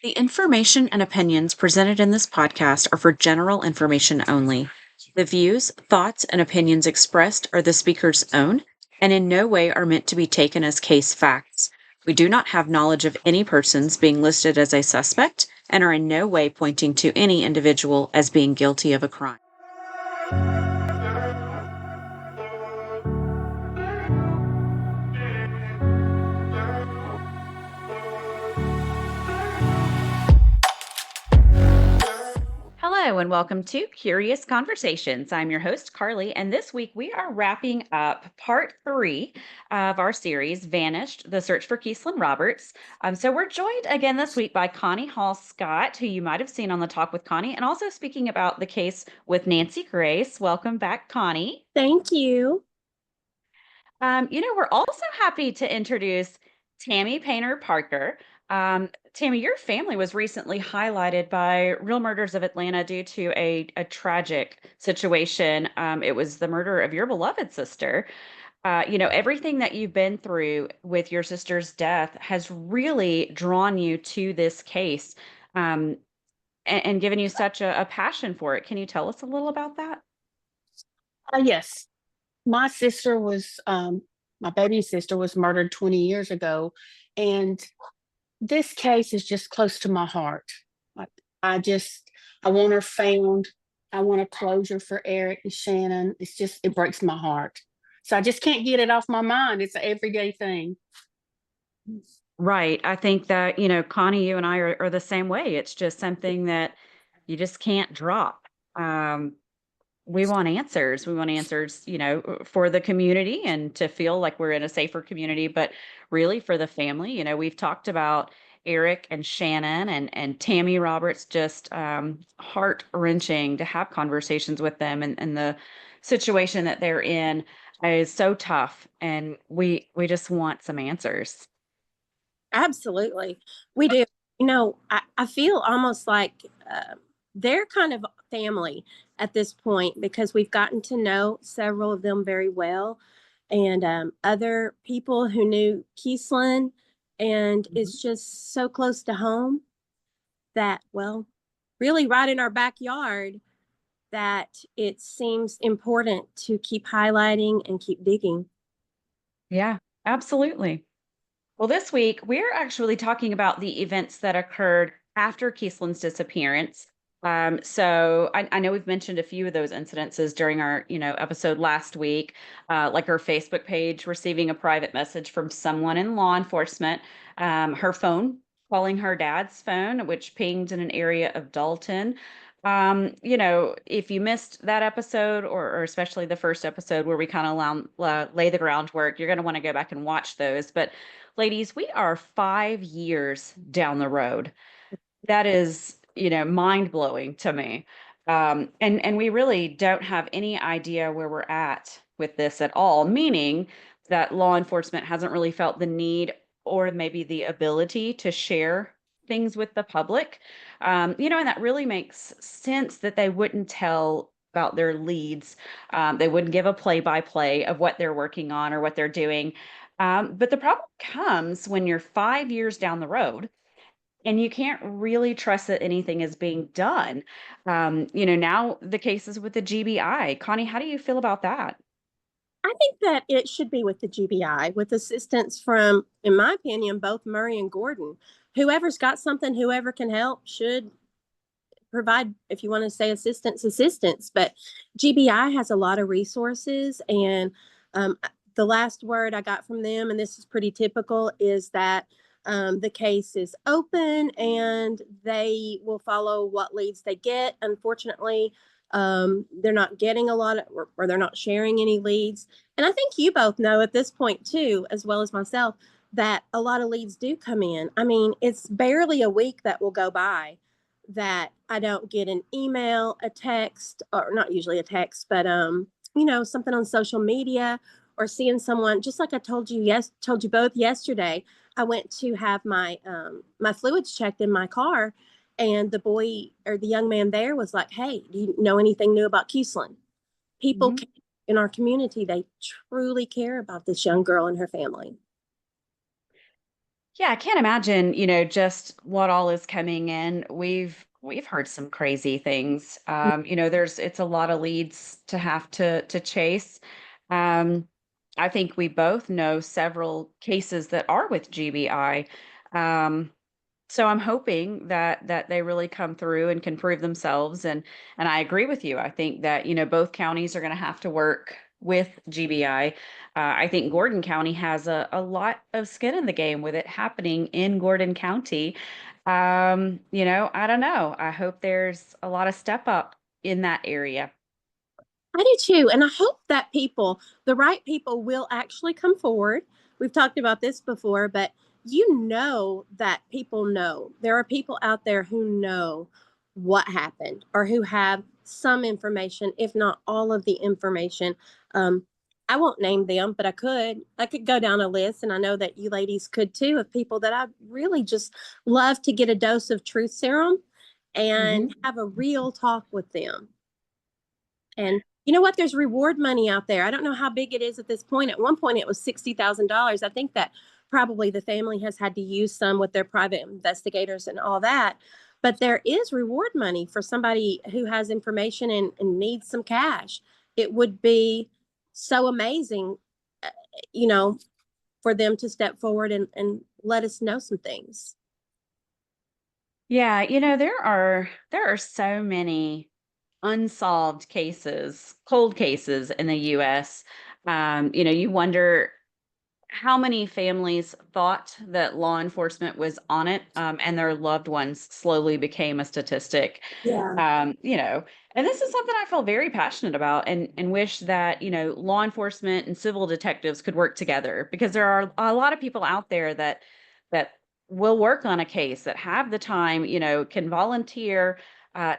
The information and opinions presented in this podcast are for general information only. The views, thoughts, and opinions expressed are the speaker's own and in no way are meant to be taken as case facts. We do not have knowledge of any persons being listed as a suspect and are in no way pointing to any individual as being guilty of a crime. Hello, and welcome to Curious Conversations. I'm your host, Carly, and this week we are wrapping up part 3 of our series, Vanished, the Search for Keeslyn Roberts. So we're joined again this week by Connie Hall Scott, who you might have seen on the Talk with Connie, and also speaking about the case with Nancy Grace. Welcome back, Connie. Thank you. We're also happy to introduce Tammy Painter Parker. Tammy, your family was recently highlighted by Real Murders of Atlanta due to a tragic situation. It was the murder of your beloved sister. Everything that you've been through with your sister's death has really drawn you to this case, and given you such a passion for it. Can you tell us a little about that? Yes, my sister was, my baby sister was murdered 20 years ago. And this case is just close to my heart. Like, I just, I want her found. I want a closure for Eric and Shannon. It breaks my heart. So I just can't get it off my mind. It's an everyday thing. Right. I think that, Connie, you and I are the same way. It's just something that you just can't drop. Um, we want answers. We want answers, for the community and to feel like we're in a safer community, but really for the family. We've talked about Eric and Shannon and Tammy Roberts, just heart wrenching to have conversations with them, and the situation that they're in is so tough. And we just want some answers. Absolutely. We do. I feel almost like they're kind of family at this point because we've gotten to know several of them very well and other people who knew Keeslyn. And Mhm. it's just so close to home that, well, really right in our backyard, that it seems important to keep highlighting and keep digging. Yeah, absolutely. Well, this week we're actually talking about the events that occurred after Keeslyn's disappearance. So I know we've mentioned a few of those incidences during our, episode last week, like her Facebook page receiving a private message from someone in law enforcement, her phone calling her dad's phone, which pinged in an area of Dalton. If you missed that episode, or especially the first episode where we kind of lay the groundwork, you're going to want to go back and watch those. But ladies, we are 5 years down the road. That is, mind blowing to me. And we really don't have any idea where we're at with this at all, meaning that law enforcement hasn't really felt the need or maybe the ability to share things with the public. And that really makes sense that they wouldn't tell about their leads. They wouldn't give a play by play of what they're working on or what they're doing. But the problem comes when you're 5 years down the road and you can't really trust that anything is being done. Now the cases with the GBI. Connie, how do you feel about that? I think that it should be with the GBI, with assistance from, in my opinion, both Murray and Gordon. Whoever's got something, whoever can help should provide, if you want to say assistance. But GBI has a lot of resources. And the last word I got from them, and this is pretty typical, is that the case is open and they will follow what leads they get. Unfortunately, they're not getting a lot of, or they're not sharing any leads. And I think you both know at this point, too, as well as myself, that a lot of leads do come in. I mean, it's barely a week that will go by that I don't get an email, a text, or not usually a text, but something on social media or seeing someone, just like I told you both yesterday. I went to have my fluids checked in my car, and the boy or the young man there was like, "Hey, do you know anything new about Keeslyn?" People Mhm. in our community, they truly care about this young girl and her family. Yeah, I can't imagine, just what all is coming in. We've heard some crazy things. It's a lot of leads to have to chase. Um, I think we both know several cases that are with GBI. Um, so I'm hoping that they really come through and can prove themselves. And I agree with you. I think that, both counties are going to have to work with GBI. I think Gordon County has a lot of skin in the game with it happening in Gordon County. I don't know. I hope there's a lot of step up in that area. I do too. And I hope that people, the right people, will actually come forward. We've talked about this before, but you know that people know. There are people out there who know what happened or who have some information, if not all of the information. Um, I won't name them, but I could. I could go down a list, and I know that you ladies could too, of people that I really just love to get a dose of truth serum and Mhm. have a real talk with them. And you know what? There's reward money out there. I don't know how big it is at this point. At one point, it was $60,000. I think that probably the family has had to use some with their private investigators and all that. But there is reward money for somebody who has information and needs some cash. It would be so amazing, uh, you know, for them to step forward and let us know some things. Yeah, there are so many unsolved cases, cold cases in the US. You wonder how many families thought that law enforcement was on it, and their loved ones slowly became a statistic. Yeah. Um, you know, and this is something I feel very passionate about and wish that, law enforcement and civil detectives could work together because there are a lot of people out there that will work on a case that have the time, can volunteer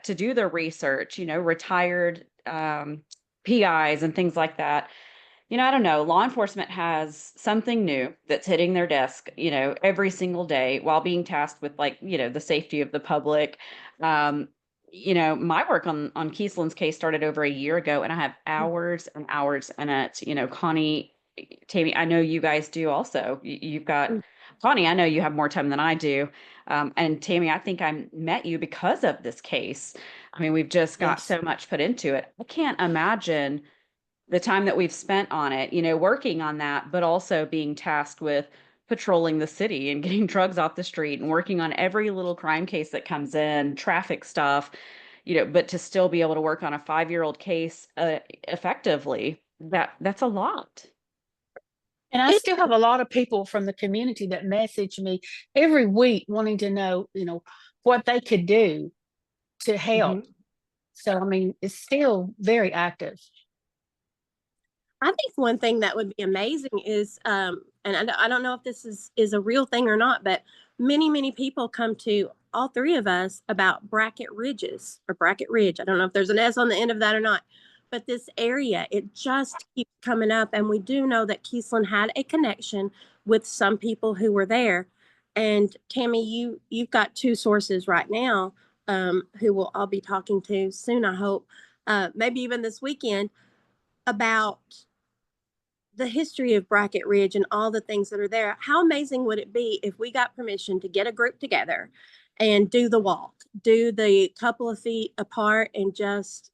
to do their research, retired PIs and things like that. I don't know. Law enforcement has something new that's hitting their desk, every single day while being tasked with like, the safety of the public. Um, my work on Keeslyn's case started over a year ago, and I have hours and hours in it. Connie, Tammy, I know you guys do also. You've got Connie, I know you have more time than I do. And Tammy, I think I met you because of this case. I mean, we've just got Yes. so much put into it. I can't imagine the time that we've spent on it, working on that, but also being tasked with patrolling the city and getting drugs off the street and working on every little crime case that comes in, traffic stuff, but to still be able to work on a 5-year-old case effectively, that's a lot. And I It, still have a lot of people from the community that message me every week wanting to know, what they could do to help. Mhm. So, I mean, it's still very active. I think one thing that would be amazing is, and I don't know if this is a real thing or not, but many people come to all three of us about Bracket Ridges or Bracket Ridge. I don't know if there's an S on the end of that or not, but this area it just keeps coming up, and we do know that Keeslyn had a connection with some people who were there. And Tammy, you've got two sources right now, who we'll all be talking to soon. I hope, maybe even this weekend about the history of Bracket Ridge and all the things that are there. How amazing would it be if we got permission to get a group together and do the walk, do the couple of feet apart, and just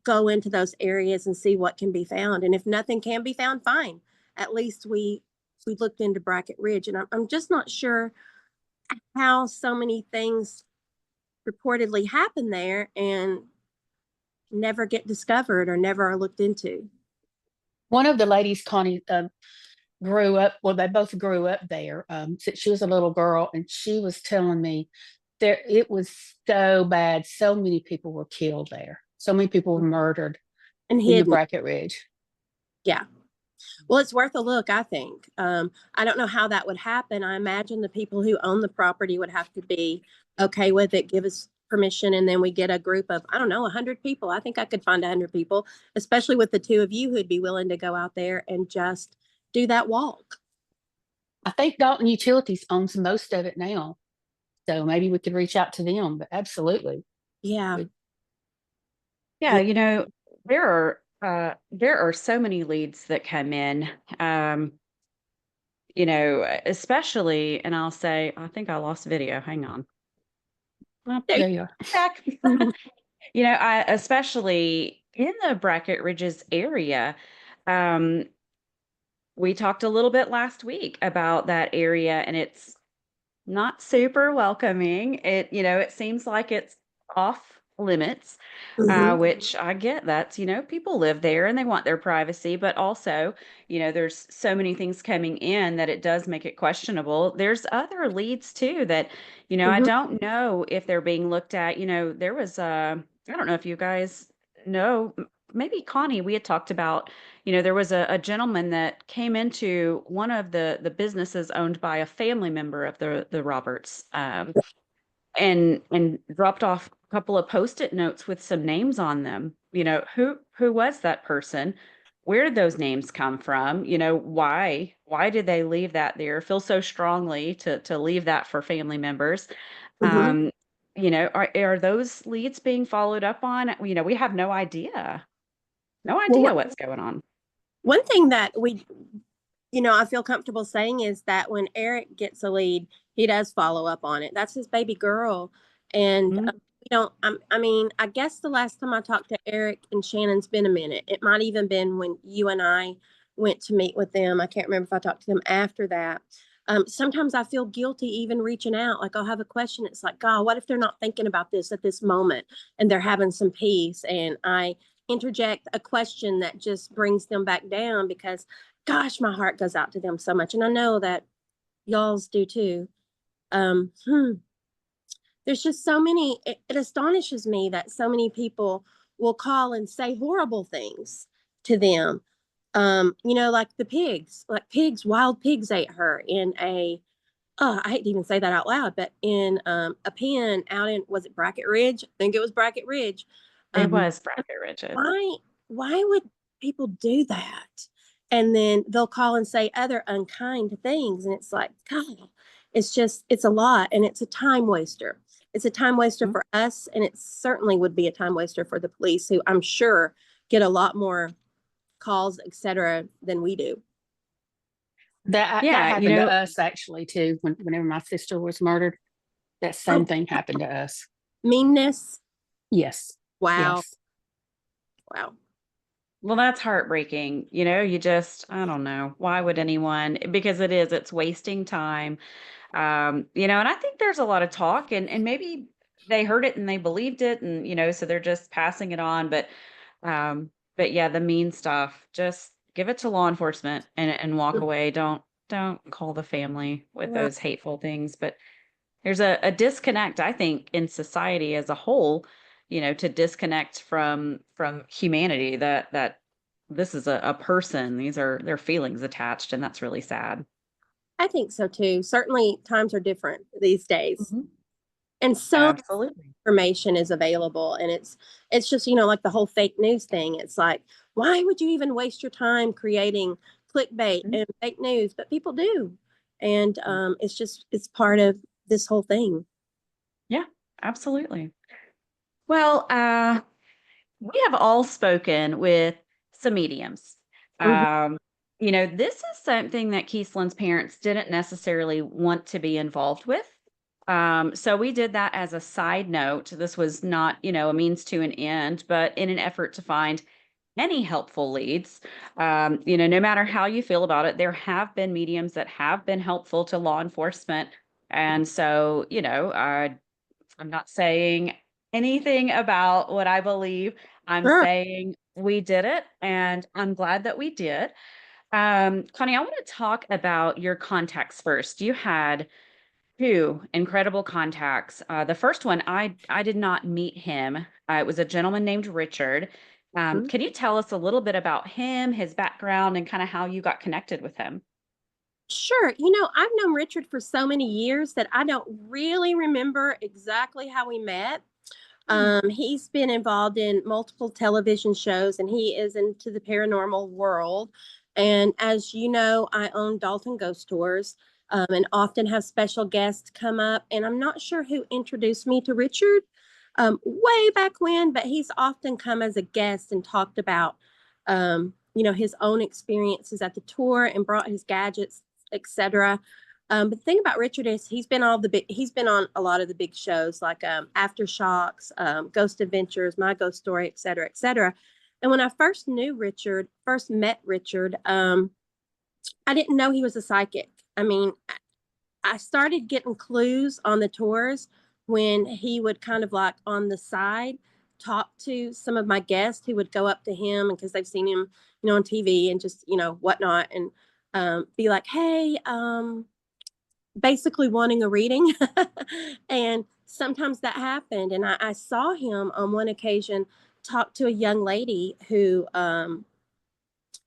go into those areas and see what can be found? And if nothing can be found, fine. At least we looked into Bracket Ridge, and I'm just not sure how so many things reportedly happen there and never get discovered or never are looked into. One of the ladies, Connie, grew up, well, they both grew up there since she was a little girl, and she was telling me there it was so bad. So many people were killed there. So many people were murdered And in the hidden. Bracket Ridge. Yeah. Well, it's worth a look, I think. I don't know how that would happen. I imagine the people who own the property would have to be okay with it, give us permission, and then we get a group of, I don't know, 100 people. I think I could find 100 people, especially with the two of you who'd be willing to go out there and just do that walk. I think Dalton Utilities owns most of it now. So maybe we could reach out to them, but absolutely. Yeah. Yeah, Yeah. there are so many leads that come in. Um, especially, and I'll say, I think I lost video. Hang on. There you are. Back. I especially in the Bracket Ridges area, um, we talked a little bit last week about that area, and it's not super welcoming. It seems like it's off limits, Mhm. which I get. People live there and they want their privacy, but also, there's so many things coming in that it does make it questionable. There's other leads too that, I Mhm. don't know if they're being looked at. There was I don't know if you guys know, maybe Connie, we had talked about, there was a gentleman that came into one of the businesses owned by a family member of the Roberts, and dropped off a couple of post-it notes with some names on them. Who was that person? Where did those names come from? Why did they leave that there? Feel so strongly to leave that for family members. Mhm. Um, are those leads being followed up on? We have no idea. No Well, idea what's going on. one thing that I feel comfortable saying is that when Eric gets a lead, he does follow up on it. That's his baby girl. And, Mm, I mean, I guess the last time I talked to Eric and Shannon's been a minute. It might even been when you and I went to meet with them. I can't remember if I talked to them after that. Sometimes I feel guilty even reaching out. Like I'll have a question. It's like, God, what if they're not thinking about this at this moment and they're having some peace? And I interject a question that just brings them back down because gosh, my heart goes out to them so much. And I know that y'all's do too. Um, hmm, there's just so many, it astonishes me that so many people will call and say horrible things to them. Like the pigs, wild pigs ate her in I hate to even say that out loud, but in a pen out in, was it Bracket Ridge? I think it was Bracket Ridge. it Um, was Bracket Ridges. why would people do that? And then they'll call and say other unkind things. And it's like, God, it's a lot. And it's a time waster. It's a time waster Mm, for us. And it certainly would be a time waster for the police, who I'm sure get a lot more calls, etc., than we do. That Yeah, happened to us actually too. Whenever my sister was murdered, that same Oh, thing happened to us. meanness. Yes. Wow. Yes. Wow. well, that's heartbreaking. I don't know. Why would anyone? Because it's wasting time. And I think there's a lot of talk and maybe they heard it and they believed it and so they're just passing it on. But yeah, the mean stuff, just give it to law enforcement and walk away. Don't call the family with Right. those hateful things. But there's a disconnect, I think, in society as a whole, to disconnect from humanity that this is a person. These are their feelings attached, and that's really sad. I think so too. Certainly times are different these days. Mhm. And so Absolutely. information is available, and it's just like the whole fake news thing. It's like, why would you even waste your time creating clickbait Mhm. and fake news? But people do. And it's part of this whole thing. Yeah, absolutely. Well, we have all spoken with some mediums. Mhm. Um, this is something that Keeslyn's parents didn't necessarily want to be involved with. So we did that as a side note. This was not, a means to an end, but in an effort to find any helpful leads. No matter how you feel about it, there have been mediums that have been helpful to law enforcement. And so, I'm not saying anything about what I believe. I'm Sure. saying we did it, and I'm glad that we did. Connie, I want to talk about your contacts first. You had two incredible contacts. The first one, I did not meet him. It was a gentleman named Richard. Mhm. Can you tell us a little bit about him, his background, and kind of how you got connected with him? Sure. I've known Richard for so many years that I don't really remember exactly how we met. Hmm. He's been involved in multiple television shows and he is into the paranormal world. And as you know, I own Dalton Ghost Tours, and often have special guests come up. And I'm not sure who introduced me to Richard way back when, but he's often come as a guest and talked about, his own experiences at the tour and brought his gadgets etc. But the thing about Richard is he's been on a lot of the big shows like Aftershocks, Ghost Adventures, My Ghost Story, etc., etc. And when I first met Richard, I didn't know he was a psychic. I mean, I started getting clues on the tours when he would kind of like on the side talk to some of my guests who would go up to him and because they've seen him, on TV and just, whatnot, and be like, hey, basically wanting a reading. And sometimes that happened. And I saw him on one occasion talk to a young lady who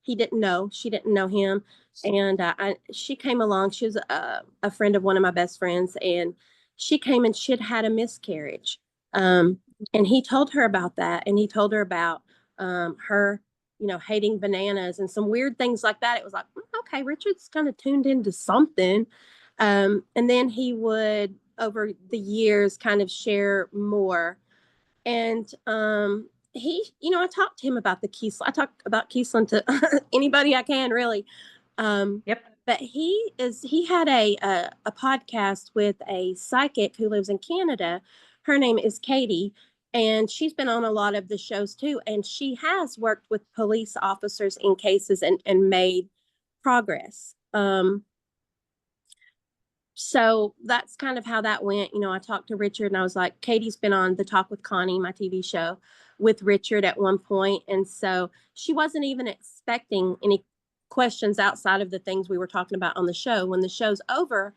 he didn't know. She didn't know him. And she came along. She was a friend of one of my best friends. And she came and she had had a miscarriage. And he told her about that. And he told her about her, hating bananas and some weird things like that. It was like, okay, Richard's kind of tuned into something. And then he would, over the years, kind of share more. And I talked to him about the Keeslyn. I talk about Keeslyn to anybody I can, really. Yep. But he had a podcast with a psychic who lives in Canada. Her name is Katie, and she's been on a lot of the shows too. And she has worked with police officers in cases and made progress. So that's kind of how that went. I talked to Richard and I was like, Katie's been on the Talk with Connie, my TV show, with Richard at one point. And so she wasn't even expecting any questions outside of the things we were talking about on the show. When the show's over,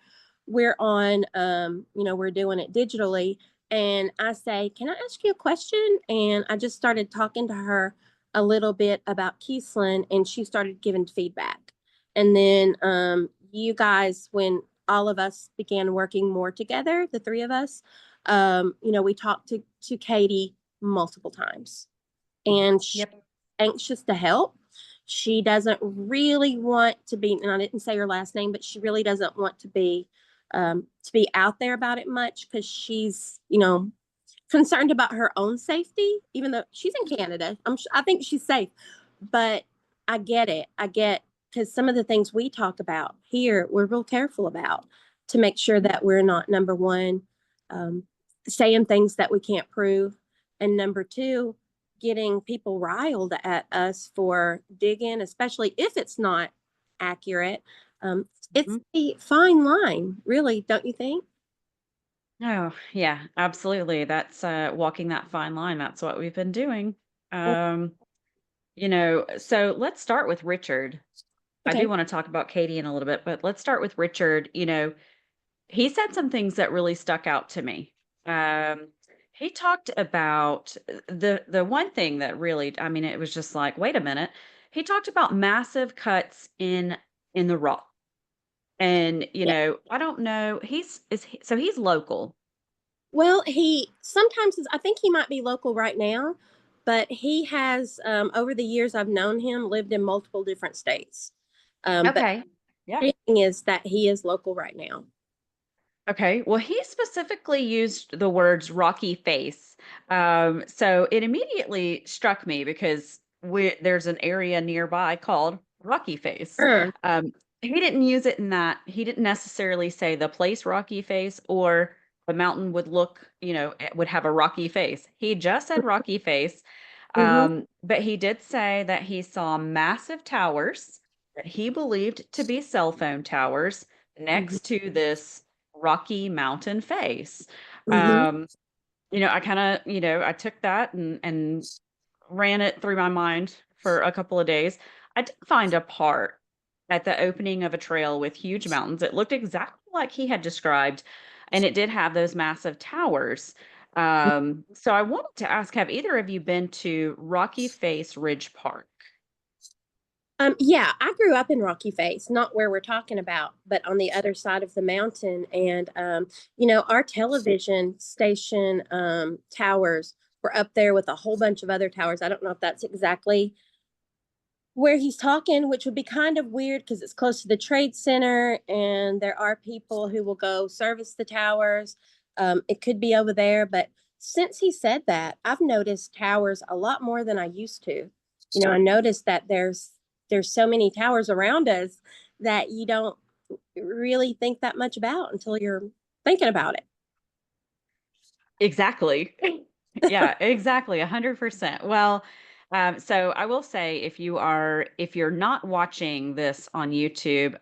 we're on, we're doing it digitally. And I say, can I ask you a question? And I just started talking to her a little bit about Keeslyn and she started giving feedback. And then you guys, when all of us began working more together, the three of us, we talked to Katie multiple times and she's anxious to help. She doesn't really want to be, and I didn't say her last name, but she really doesn't want to be out there about it much because she's, concerned about her own safety, even though she's in Canada. I think she's safe, but I get it. Because some of the things we talk about here, we're real careful about to make sure that we're not, number one, saying things that we can't prove, and number two, getting people riled at us for digging, especially if it's not accurate. It's a fine line, really, don't you think? Oh, yeah, absolutely. That's walking that fine line. That's what we've been doing. So let's start with Richard. I do Okay. want to talk about Katie in a little bit, but let's start with Richard. He said some things that really stuck out to me. Um, he talked about the one thing that really, I mean, it was just like, wait a minute. He talked about massive cuts in the rock. And, Yeah. I don't know, so he's local. Well, he sometimes I think he might be local right now, but he has over the years I've known him lived in multiple different states. But Okay. Yeah. the thing is that he is local right now. Okay. Well, he specifically used the words rocky face. So it immediately struck me because there's an area nearby called Rocky Face. Sure. He didn't use it in that. He didn't necessarily say the place Rocky Face or the mountain would look, it would have a rocky face. He just said Rocky Face. Mm-hmm. But he did say that he saw massive towers that he believed to be cell phone towers Mm-hmm. next to this rocky mountain face. Mm-hmm. I kind of, I took that and ran it through my mind for a couple of days. I did find a part at the opening of a trail with huge mountains. It looked exactly like he had described, and it did have those massive towers. So I wanted to ask, have either of you been to Rocky Face Ridge Park? Yeah, I grew up in Rocky Face, not where we're talking about, but on the other side of the mountain. And, our television station towers were up there with a whole bunch of other towers. I don't know if that's exactly where he's talking, which would be kind of weird because it's close to the trade center and there are people who will go service the towers. It could be over there, but since he said that, I've noticed towers a lot more than I used to. I noticed that there's so many towers around us that you don't really think that much about until you're thinking about it. Exactly. Yeah, exactly. 100%. Well, so I will say if you're not watching this on YouTube,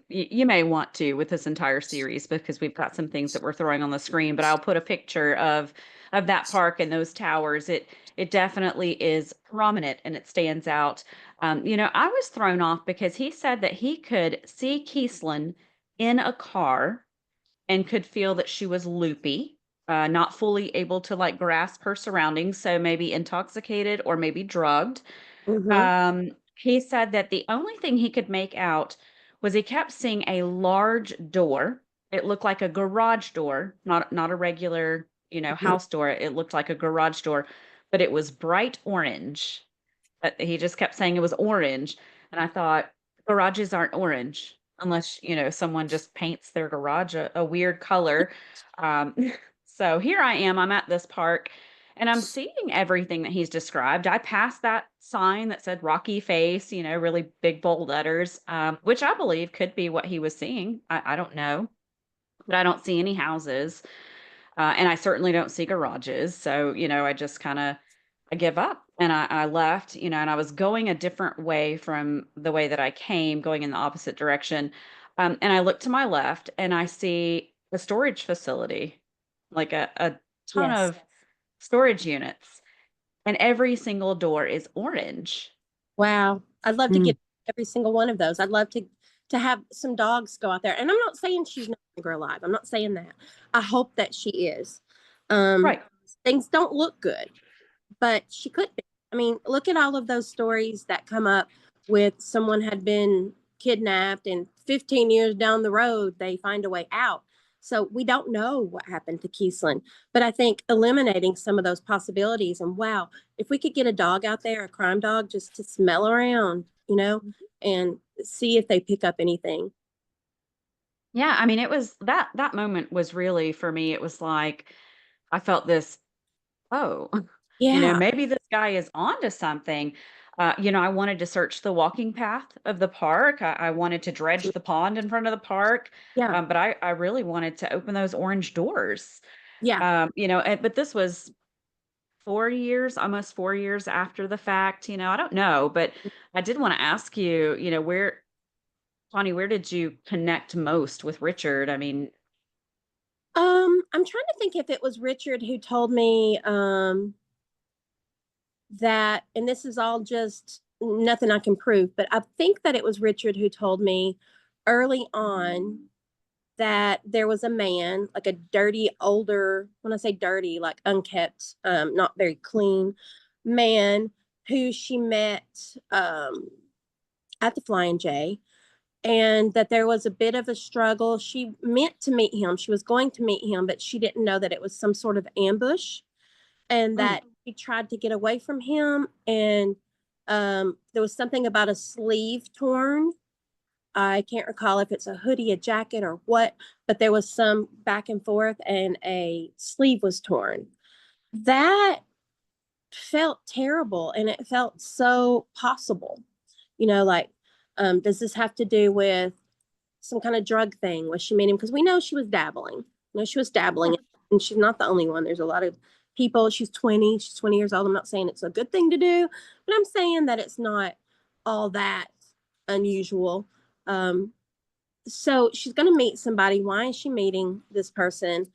you may want to with this entire series because we've got some things that we're throwing on the screen, but I'll put a picture of that park and those towers. It definitely is prominent and it stands out. I was thrown off because he said that he could see Keeslyn in a car and could feel that she was loopy, not fully able to like grasp her surroundings, so maybe intoxicated or maybe drugged. Mm-hmm. He said that the only thing he could make out was he kept seeing a large door. It looked like a garage door, not a regular, house door. It looked like a garage door, but it was bright orange. He just kept saying it was orange, and I thought garages aren't orange unless, someone just paints their garage a weird color. Um, so here I am, I'm at this park, and I'm seeing everything that he's described. I passed that sign that said Rocky Face, really big bold letters, which I believe could be what he was seeing. I don't know, but I don't see any houses. And I certainly don't see garages. So, I just kind of I give up and I left, and I was going a different way from the way that I came, going in the opposite direction. And I look to my left and I see a storage facility, like a ton Yes. of storage units, and every single door is orange. Wow. I'd love to Mm. get every single one of those. I'd love to have some dogs go out there. And I'm not saying she's no longer alive. I'm not saying that. I hope that she is. Um, Right. Things don't look good, but she could be. I mean, look at all of those stories that come up with someone had been kidnapped and 15 years down the road, they find a way out. So we don't know what happened to Keeslyn, but I think eliminating some of those possibilities and wow, if we could get a dog out there, a crime dog, just to smell around, and see if they pick up anything. Yeah, I mean, it was that moment was really for me, it was like I felt this, oh, Yeah, maybe this guy is onto something. I wanted to search the walking path of the park. I wanted to dredge the pond in front of the park. yeah, But I really wanted to open those orange doors. yeah. But this was 4 years, almost 4 years after the fact. I don't know, but I did want to ask you, Connie, where did you connect most with Richard? I mean, I'm trying to think if it was Richard who told me, that, and this is all just nothing I can prove, but I think that it was Richard who told me early on that there was a man, like a dirty, older, when I say dirty, like unkept, not very clean man who she met at the Flying J, and that there was a bit of a struggle. She meant to meet him, she was going to meet him, but she didn't know that it was some sort of ambush and mm, that he tried to get away from him. And there was something about a sleeve torn. I can't recall if it's a hoodie, a jacket, or what, but there was some back and forth, and a sleeve was torn. That felt terrible, and it felt so possible. Like, does this have to do with some kind of drug thing? Was she meeting? Because we know she was dabbling. She was yeah, dabbling, and she's not the only one. There's a lot of people. She's 20. She's 20 years old. I'm not saying it's a good thing to do, but I'm saying that it's not all that unusual. Um, so she's going to meet somebody. Why is she meeting this person?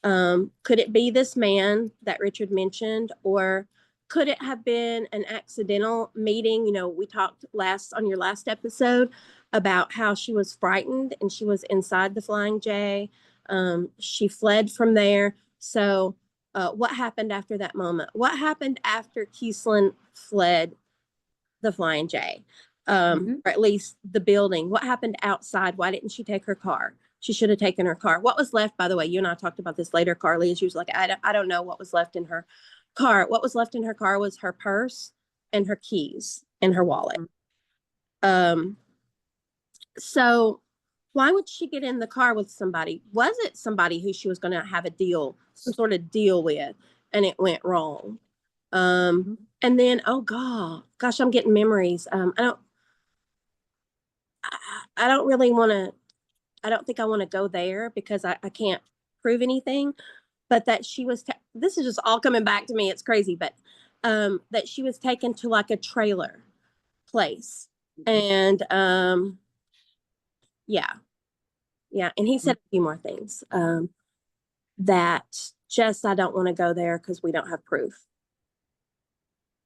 Could it be this man that Richard mentioned, or could it have been an accidental meeting? We talked on your last episode about how she was frightened and she was inside the Flying J. She fled from there. So, what happened after that moment? What happened after Keeslyn fled the Flying J, mhm. or at least the building? What happened outside? Why didn't she take her car? She should have taken her car. What was left, by the way, you and I talked about this later, Carly, she was like, I don't know what was left in her car. What was left in her car was her purse and her keys and her wallet. Um, so why would she get in the car with somebody? Was it somebody who she was going to have a deal, some sort of deal with, and it went wrong? Mhm. And then, oh gosh, I'm getting memories. I don't really want to. I don't think I want to go there because I can't prove anything, but that she was, this is just all coming back to me. It's crazy, but that she was taken to like a trailer place. And yeah, yeah. And he said a few more things that just, I don't want to go there because we don't have proof.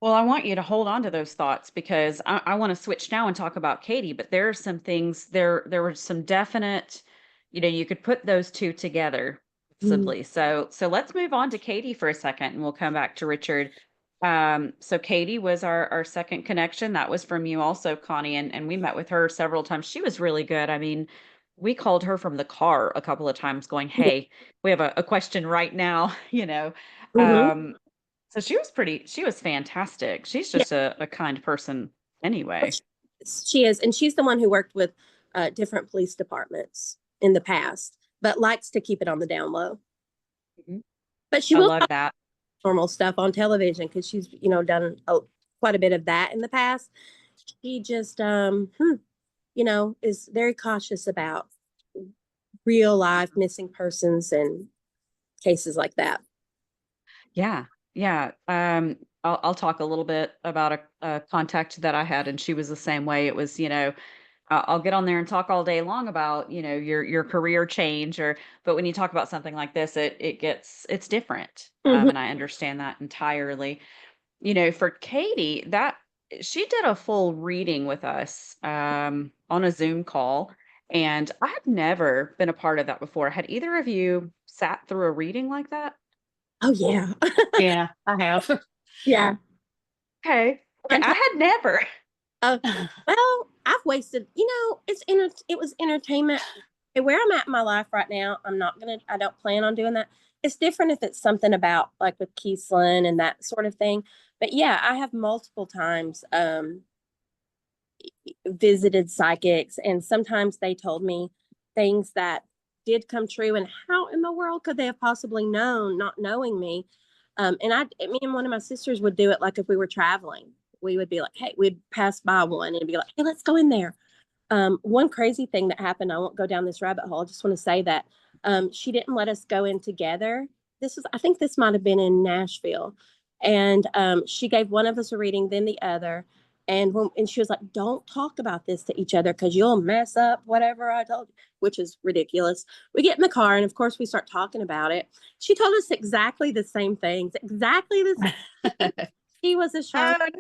Well, I want you to hold on to those thoughts because I want to switch now and talk about Katie, but there are some things there were some definite, you could put those two together Mm. possibly. So let's move on to Katie for a second and we'll come back to Richard. So Katie was our second connection. That was from you also, Connie, and we met with her several times. She was really good. I mean, we called her from the car a couple of times going, Yeah. "Hey, we have a question right now," you know. Mm-hmm. Um, so she was fantastic. She's Yeah. just a kind person anyway. She is. And she's the one who worked with different police departments in the past, but likes to keep it on the down low. Mhm. But she I will love talk that. normal stuff on television because she's, done quite a bit of that in the past. She just, is very cautious about real life missing persons and cases like that. Yeah. Yeah. I'll talk a little bit about a contact that I had, and she was the same way. It was, I'll get on there and talk all day long about, your career change but when you talk about something like this, it's different. Mm-hmm. And I understand that entirely. For Katie, that she did a full reading with us on a Zoom call, and I have never been a part of that before. Had either of you sat through a reading like that? Oh, yeah. Yeah, I have. Yeah. Okay. Okay, I'm I had never. Uh, well, I've wasted, it was entertainment. And where I'm at in my life right now, I don't plan on doing that. It's different if it's something about like with Keeslyn and that sort of thing. But yeah, I have multiple times visited psychics, and sometimes they told me things that did come true. And how in the world could they have possibly known, not knowing me? Me and one of my sisters would do it like if we were traveling. We would be like, hey, we'd pass by one and be like, hey, let's go in there. One crazy thing that happened, I won't go down this rabbit hole. I just want to say that she didn't let us go in together. I think this might have been in Nashville. And she gave one of us a reading, then the other. And she was like, don't talk about this to each other because you'll mess up whatever I told you, which is ridiculous. We get in the car and, of course, we start talking about it. She told us exactly the same things, exactly the same. She was a Oh, charlatan.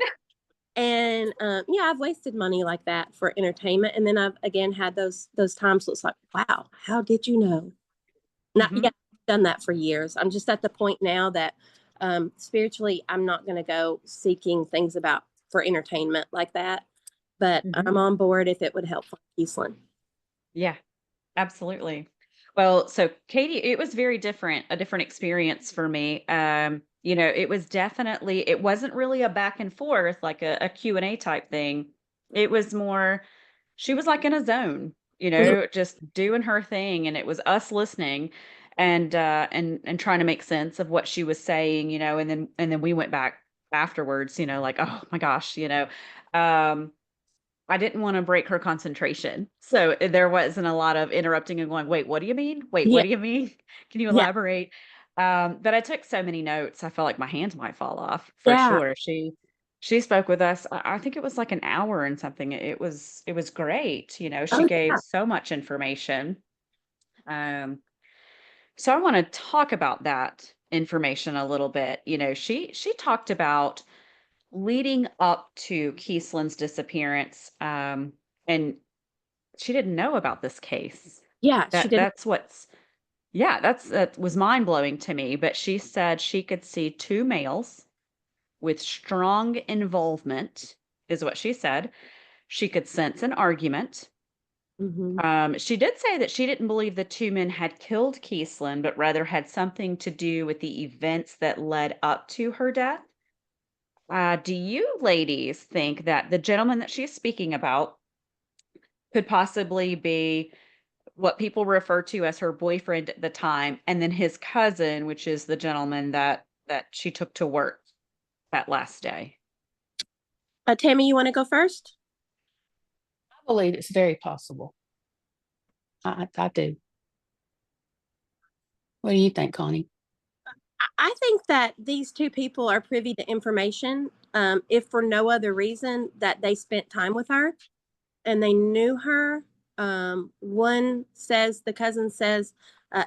And yeah, I've wasted money like that for entertainment. And then I've again had those times where it's like, wow, how did you know? Not no. yeah, I've done that for years. I'm just at the point now that spiritually, I'm not going to go seeking things about for entertainment like that. But Mhm. I'm on board if it would help Keeslyn. Yeah. Absolutely. Well, so Katie, it was very different, a different experience for me. It was definitely, it wasn't really a back and forth like a Q&A type thing. It was more, she was like in a zone, Mhm. just doing her thing, and it was us listening and trying to make sense of what she was saying, and then we went back afterwards, like, oh my gosh, um I didn't wanna break her concentration. So, there wasn't a lot of interrupting and going, "Wait, what do you mean? Wait, what Yeah, do you mean? Can you yeah, elaborate?" But I took so many notes, I felt like my hands might fall off for yeah. sure. She spoke with us, I think it was like an hour and something. It was great, she Oh, gave yeah. so much information. Um, so I wanna talk about that information a little bit. She talked about leading up to Keeslyn's disappearance, and she didn't know about this case. Yeah, she That didn't. that's what's yeah, that was mind-blowing to me, but she said she could see 2 males with strong involvement, is what she said. She could sense an argument. Hmm. She did say that she didn't believe the 2 men had killed Keeslyn, but rather had something to do with the events that led up to her death. Do you ladies think that the gentleman that she's speaking about could possibly be what people refer to as her boyfriend at the time, and then his cousin, which is the gentleman that she took to work that last day? Tammy, you want to go first? I believe it's very possible. I do. What do you think, Connie? I think that these two people are privy to information, if for no other reason that they spent time with her and they knew her. One says, the cousin says,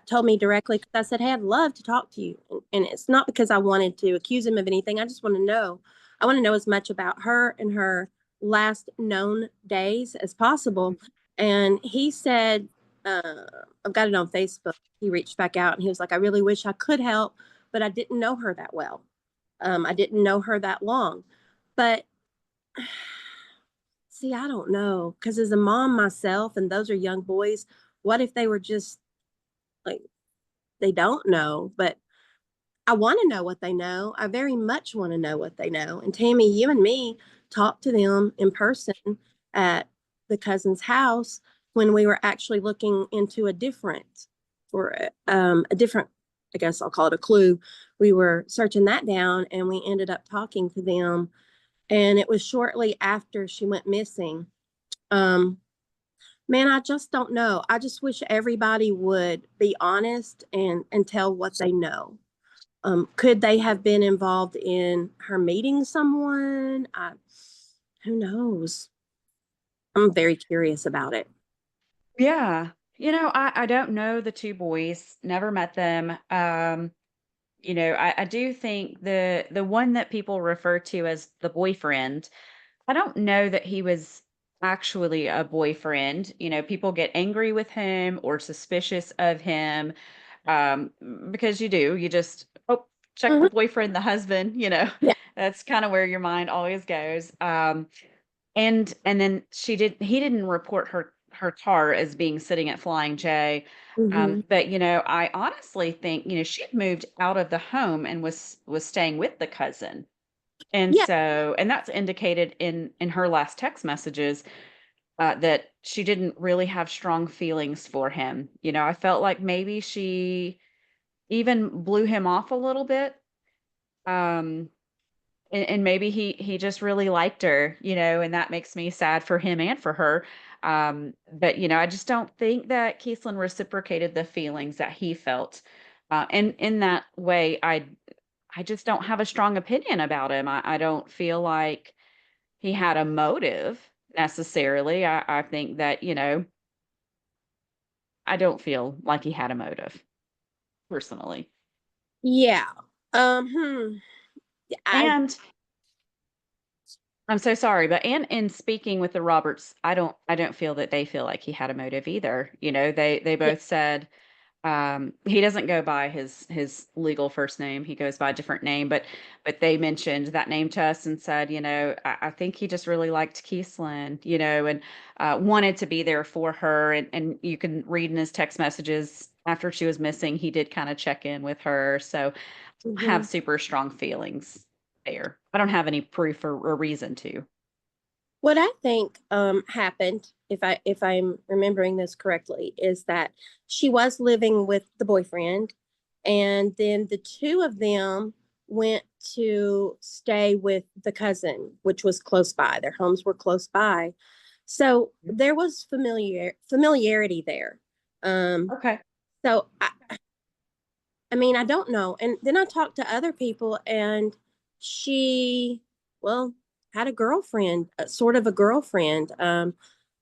told me directly, because I said, hey, I'd love to talk to you. And it's not because I wanted to accuse him of anything. I just want to know. I want to know as much about her and her last known days as possible. And he said, I've got it on Facebook. He reached back out and he was like, I really wish I could help, but I didn't know her that well. I didn't know her that long. But see, I don't know. Because as a mom myself, and those are young boys, what if they were just like, they don't know? But I want to know what they know. I very much want to know what they know. And Tammy, you and me talked to them in person at the cousin's house when we were actually looking into a different, I guess I'll call it a clue. We were searching that down and we ended up talking to them. And it was shortly after she went missing. Um, Man, I just don't know. I just wish everybody would be honest and tell what they know. Could they have been involved in her meeting someone? Who knows? I'm very curious about it. Yeah. I don't know the two boys, never met them. I do think the one that people refer to as the boyfriend, I don't know that he was actually a boyfriend. People get angry with him or suspicious of him, because you just, oh, check the Mhm. boyfriend, the husband, Yeah. that's kind of where your mind always goes. And then he didn't report her car as being sitting at Flying J. Hmm. But I honestly think, she had moved out of the home and was staying with the cousin. And Yeah. so, and that's indicated in her last text messages, that she didn't really have strong feelings for him. I felt like maybe she even blew him off a little bit. Um, and maybe he just really liked her, and that makes me sad for him and for her. But I just don't think that Keeslyn reciprocated the feelings that he felt. And in that way, I just don't have a strong opinion about him. I don't feel like he had a motive necessarily. I think that, I don't feel like he had a motive personally. Yeah. Hmm. I And I'm so sorry, but and in speaking with the Roberts, I don't feel that they feel like he had a motive either. They yeah. both said, he doesn't go by his legal first name. He goes by a different name, but they mentioned that name to us and said, I think he just really liked Keeslyn, and wanted to be there for her. And you can read in his text messages after she was missing, he did kind of check in with her. So I Hmm. have super strong feelings there. I don't have any proof or reason to. What I think happened, if I'm remembering this correctly, is that she was living with the boyfriend, and then the two of them went to stay with the cousin, which was close by. Their homes were close by, so there was familiarity there. Um, Okay. so I mean, I don't know. And then I talked to other people, and she, well, had a girlfriend, sort of a girlfriend, a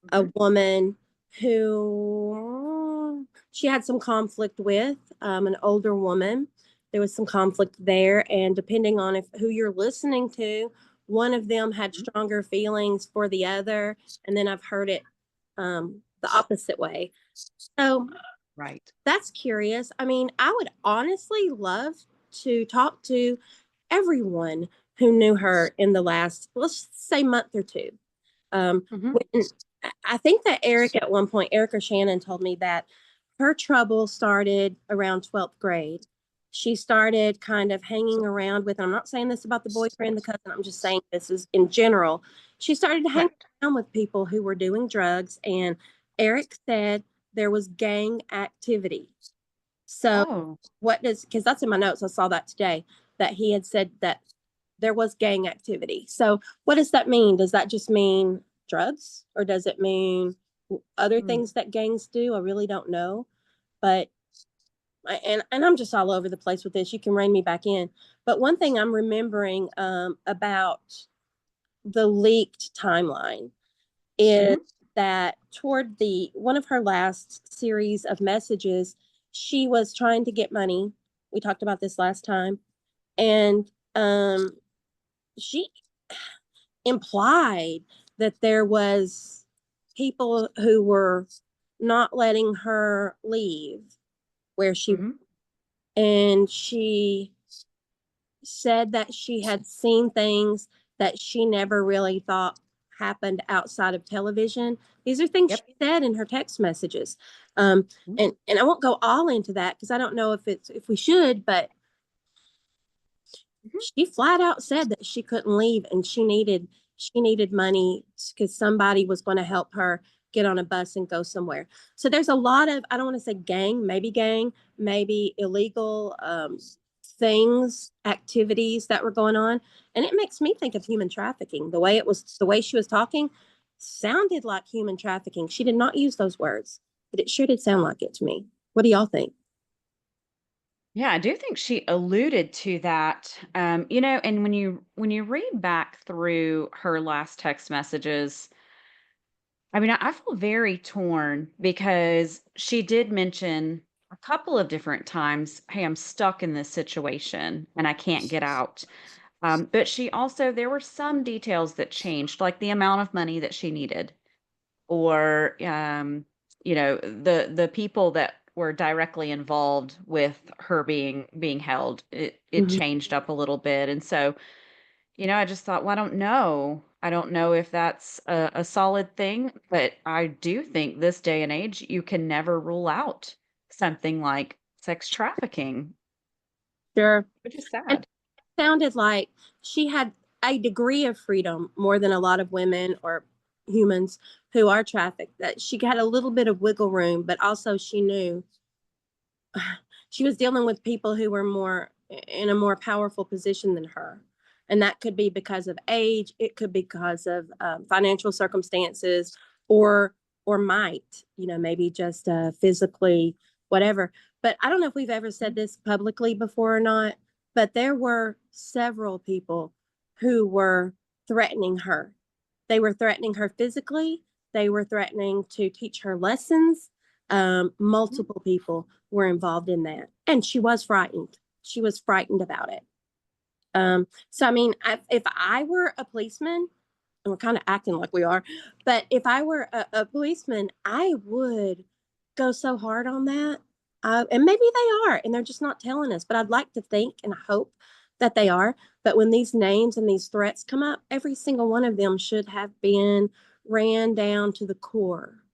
Mhm. woman who she had some conflict with, an older woman. There was some conflict there. And depending on who you're listening to, one of them had Mhm. stronger feelings for the other. And then I've heard it the opposite way. So Right. that's curious. I mean, I would honestly love to talk to everyone who knew her in the last, let's say, month or two. Mhm. When I think that Eric at one point, Eric or Shannon told me that her trouble started around 12th grade. She started kind of hanging around with, I'm not saying this about the boyfriend, the cousin, I'm just saying this is in general. She started to hang Correct. around with people who were doing drugs, and Eric said there was gang activity. So, Oh. what does, because that's in my notes, I saw that today, that he had said that there was gang activity. So, what does that mean? Does that just mean drugs, or does it mean? Other Mm. things that gangs do, I really don't know. But and I'm just all over the place with this. You can rein me back in. But one thing I'm remembering about the leaked timeline is Mhm. that toward the one of her last series of messages, she was trying to get money. We talked about this last time, and she implied that there was people who were not letting her leave where she, Mhm. and she said that she had seen things that she never really thought happened outside of television. These are things Yep. she said in her text messages. Um, Mhm. and I won't go all into that because I don't know if we should, but Mhm. she flat out said that she couldn't leave and she needed money because somebody was going to help her get on a bus and go somewhere. So there's a lot of, I don't want to say gang, maybe illegal things, activities that were going on. And it makes me think of human trafficking. The way she was talking sounded like human trafficking. She did not use those words, but it sure did sound like it to me. What do y'all think? Yeah, I do think she alluded to that. And when you read back through her last text messages, I mean, I feel very torn because she did mention a couple of different times, "Hey, I'm stuck in this situation and I can't get out." But she also there were some details that changed, like the amount of money that she needed, or the people that were directly involved with her being held. It Mhm. changed up a little bit, and so I just thought, well, I don't know. I don't know if that's a solid thing, but I do think this day and age, you can never rule out something like sex trafficking, Sure. which is And sad. sounded like she had a degree of freedom more than a lot of women or humans who are trafficked, that she had a little bit of wiggle room, but also she knew she was dealing with people who were more in a more powerful position than her. And that could be because of age, it could be because of financial circumstances, or might, maybe just physically, whatever. But I don't know if we've ever said this publicly before or not, but there were several people who were threatening her. They were threatening her physically, they were threatening to teach her lessons. Mhm. Multiple people were involved in that. And she was frightened. She was frightened about it. So, I mean, if I were a policeman, and we're kind of acting like we are, but if I were a policeman, I would go so hard on that. And maybe they are, and they're just not telling us, but I'd like to think and hope that they are. But when these names and these threats come up, every single one of them should have been ran down to the core.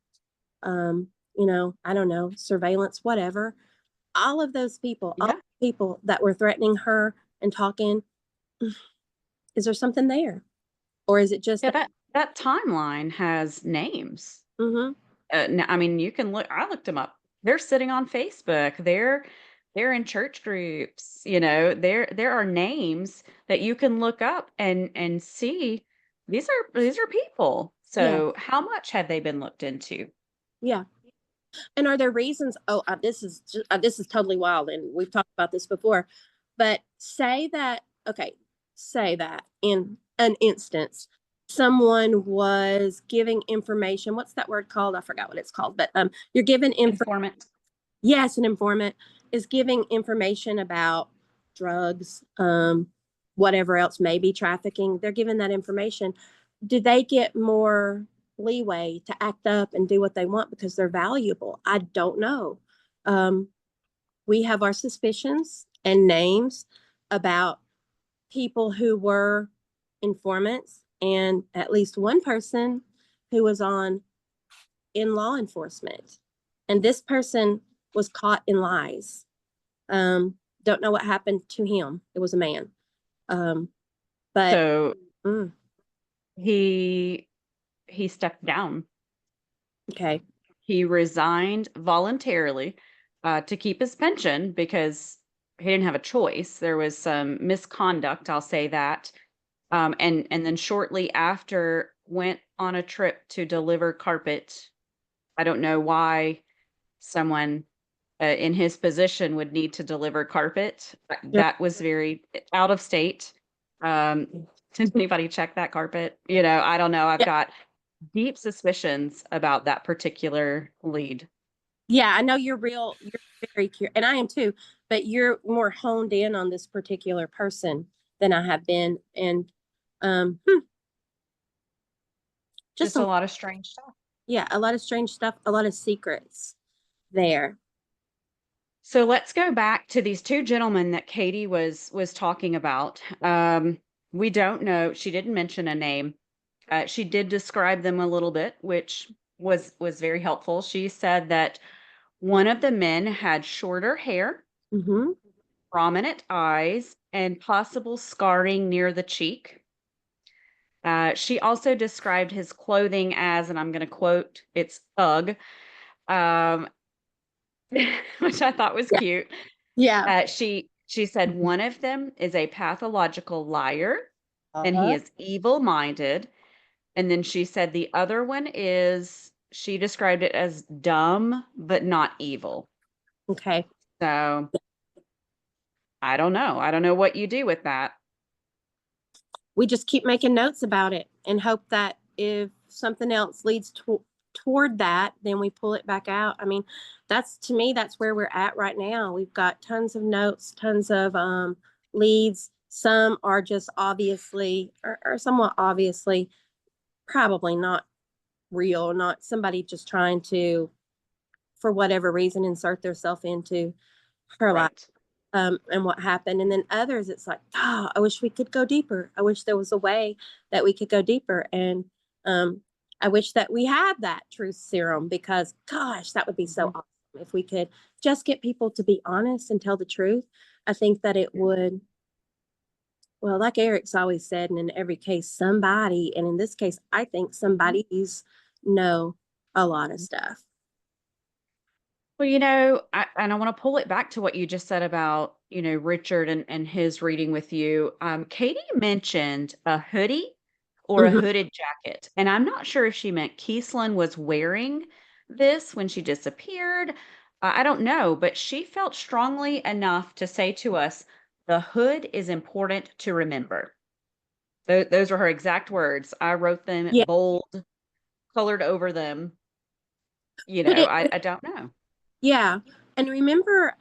I don't know, surveillance, whatever. All of those people, all Yeah. the people that were threatening her and talking, is there something there? Or is it just Yeah, that? that timeline has names. Mm-hmm. I mean, you can look. I looked them up. They're sitting on Facebook. They're in church groups. There are names that you can look up and see. These are people. Yeah. So how much have they been looked into? Yeah. And are there reasons? Oh, this is totally wild, and we've talked about this before. But say that in an instance, someone was giving information. What's that word called? I forgot what it's called. But you're giving Informant. yes, an informant is giving information about drugs, whatever else, maybe trafficking. They're giving that information. Do they get more leeway to act up and do what they want because they're valuable? I don't know. Um, we have our suspicions and names about people who were informants, and at least one person who was on in law enforcement. And this person was caught in lies. Don't know what happened to him. It was a man. Um, but So mm, he he stepped down. okay. He resigned voluntarily to keep his pension because he didn't have a choice. There was some misconduct, I'll say that. And then shortly after went on a trip to deliver carpet I don't know why someone in his position would need to deliver carpet. Sure. That was very out of state. Did anybody check that carpet? I don't know. I've Yeah. got deep suspicions about that particular lead. Yeah, I know you're very curious, and I am too, but you're more honed in on this particular person than I have been. And um, hmm, just Just a some, lot of strange stuff. yeah, a lot of strange stuff, a lot of secrets there. So let's go back to these two gentlemen that Katie was talking about. We don't know. She didn't mention a name. She did describe them a little bit, which was very helpful. She said that one of the men had shorter hair, Mm-hmm. prominent eyes, and possible scarring near the cheek. She also described his clothing as, and I'm going to quote, it's thug, um, which I thought was Yeah. cute. Yeah. She said one of them is a pathological liar and he Uh-huh. is evil-minded. And then she said the other one is, she described it as dumb but not evil. Okay. So I don't know. I don't know what you do with that. We just keep making notes about it and hope that if something else leads toward that, then we pull it back out. I mean, to me, that's where we're at right now. We've got tons of notes, tons of leads. Some are just obviously, or somewhat obviously, probably not real, not somebody just trying to, for whatever reason, insert themselves into her life. Right. And what happened. And then others, it's like, oh, I wish we could go deeper. I wish there was a way that we could go deeper. And I wish that we had that truth serum, because gosh, that would be so awesome if we could just get people to be honest and tell the truth. I think that it would, well, like Eric's always said, and in every case, somebody, and in this case, I think somebody's know a lot of stuff. Well, and I want to pull it back to what you just said about, Richard and his reading with you. Katie mentioned a hoodie or a Mhm. hooded jacket. And I'm not sure if she meant Keeslyn was wearing this when she disappeared. I don't know, but she felt strongly enough to say to us, the hood is important to remember. Those were her exact words. I wrote them Yeah. bold, colored over them. But I don't know. yeah. And remember,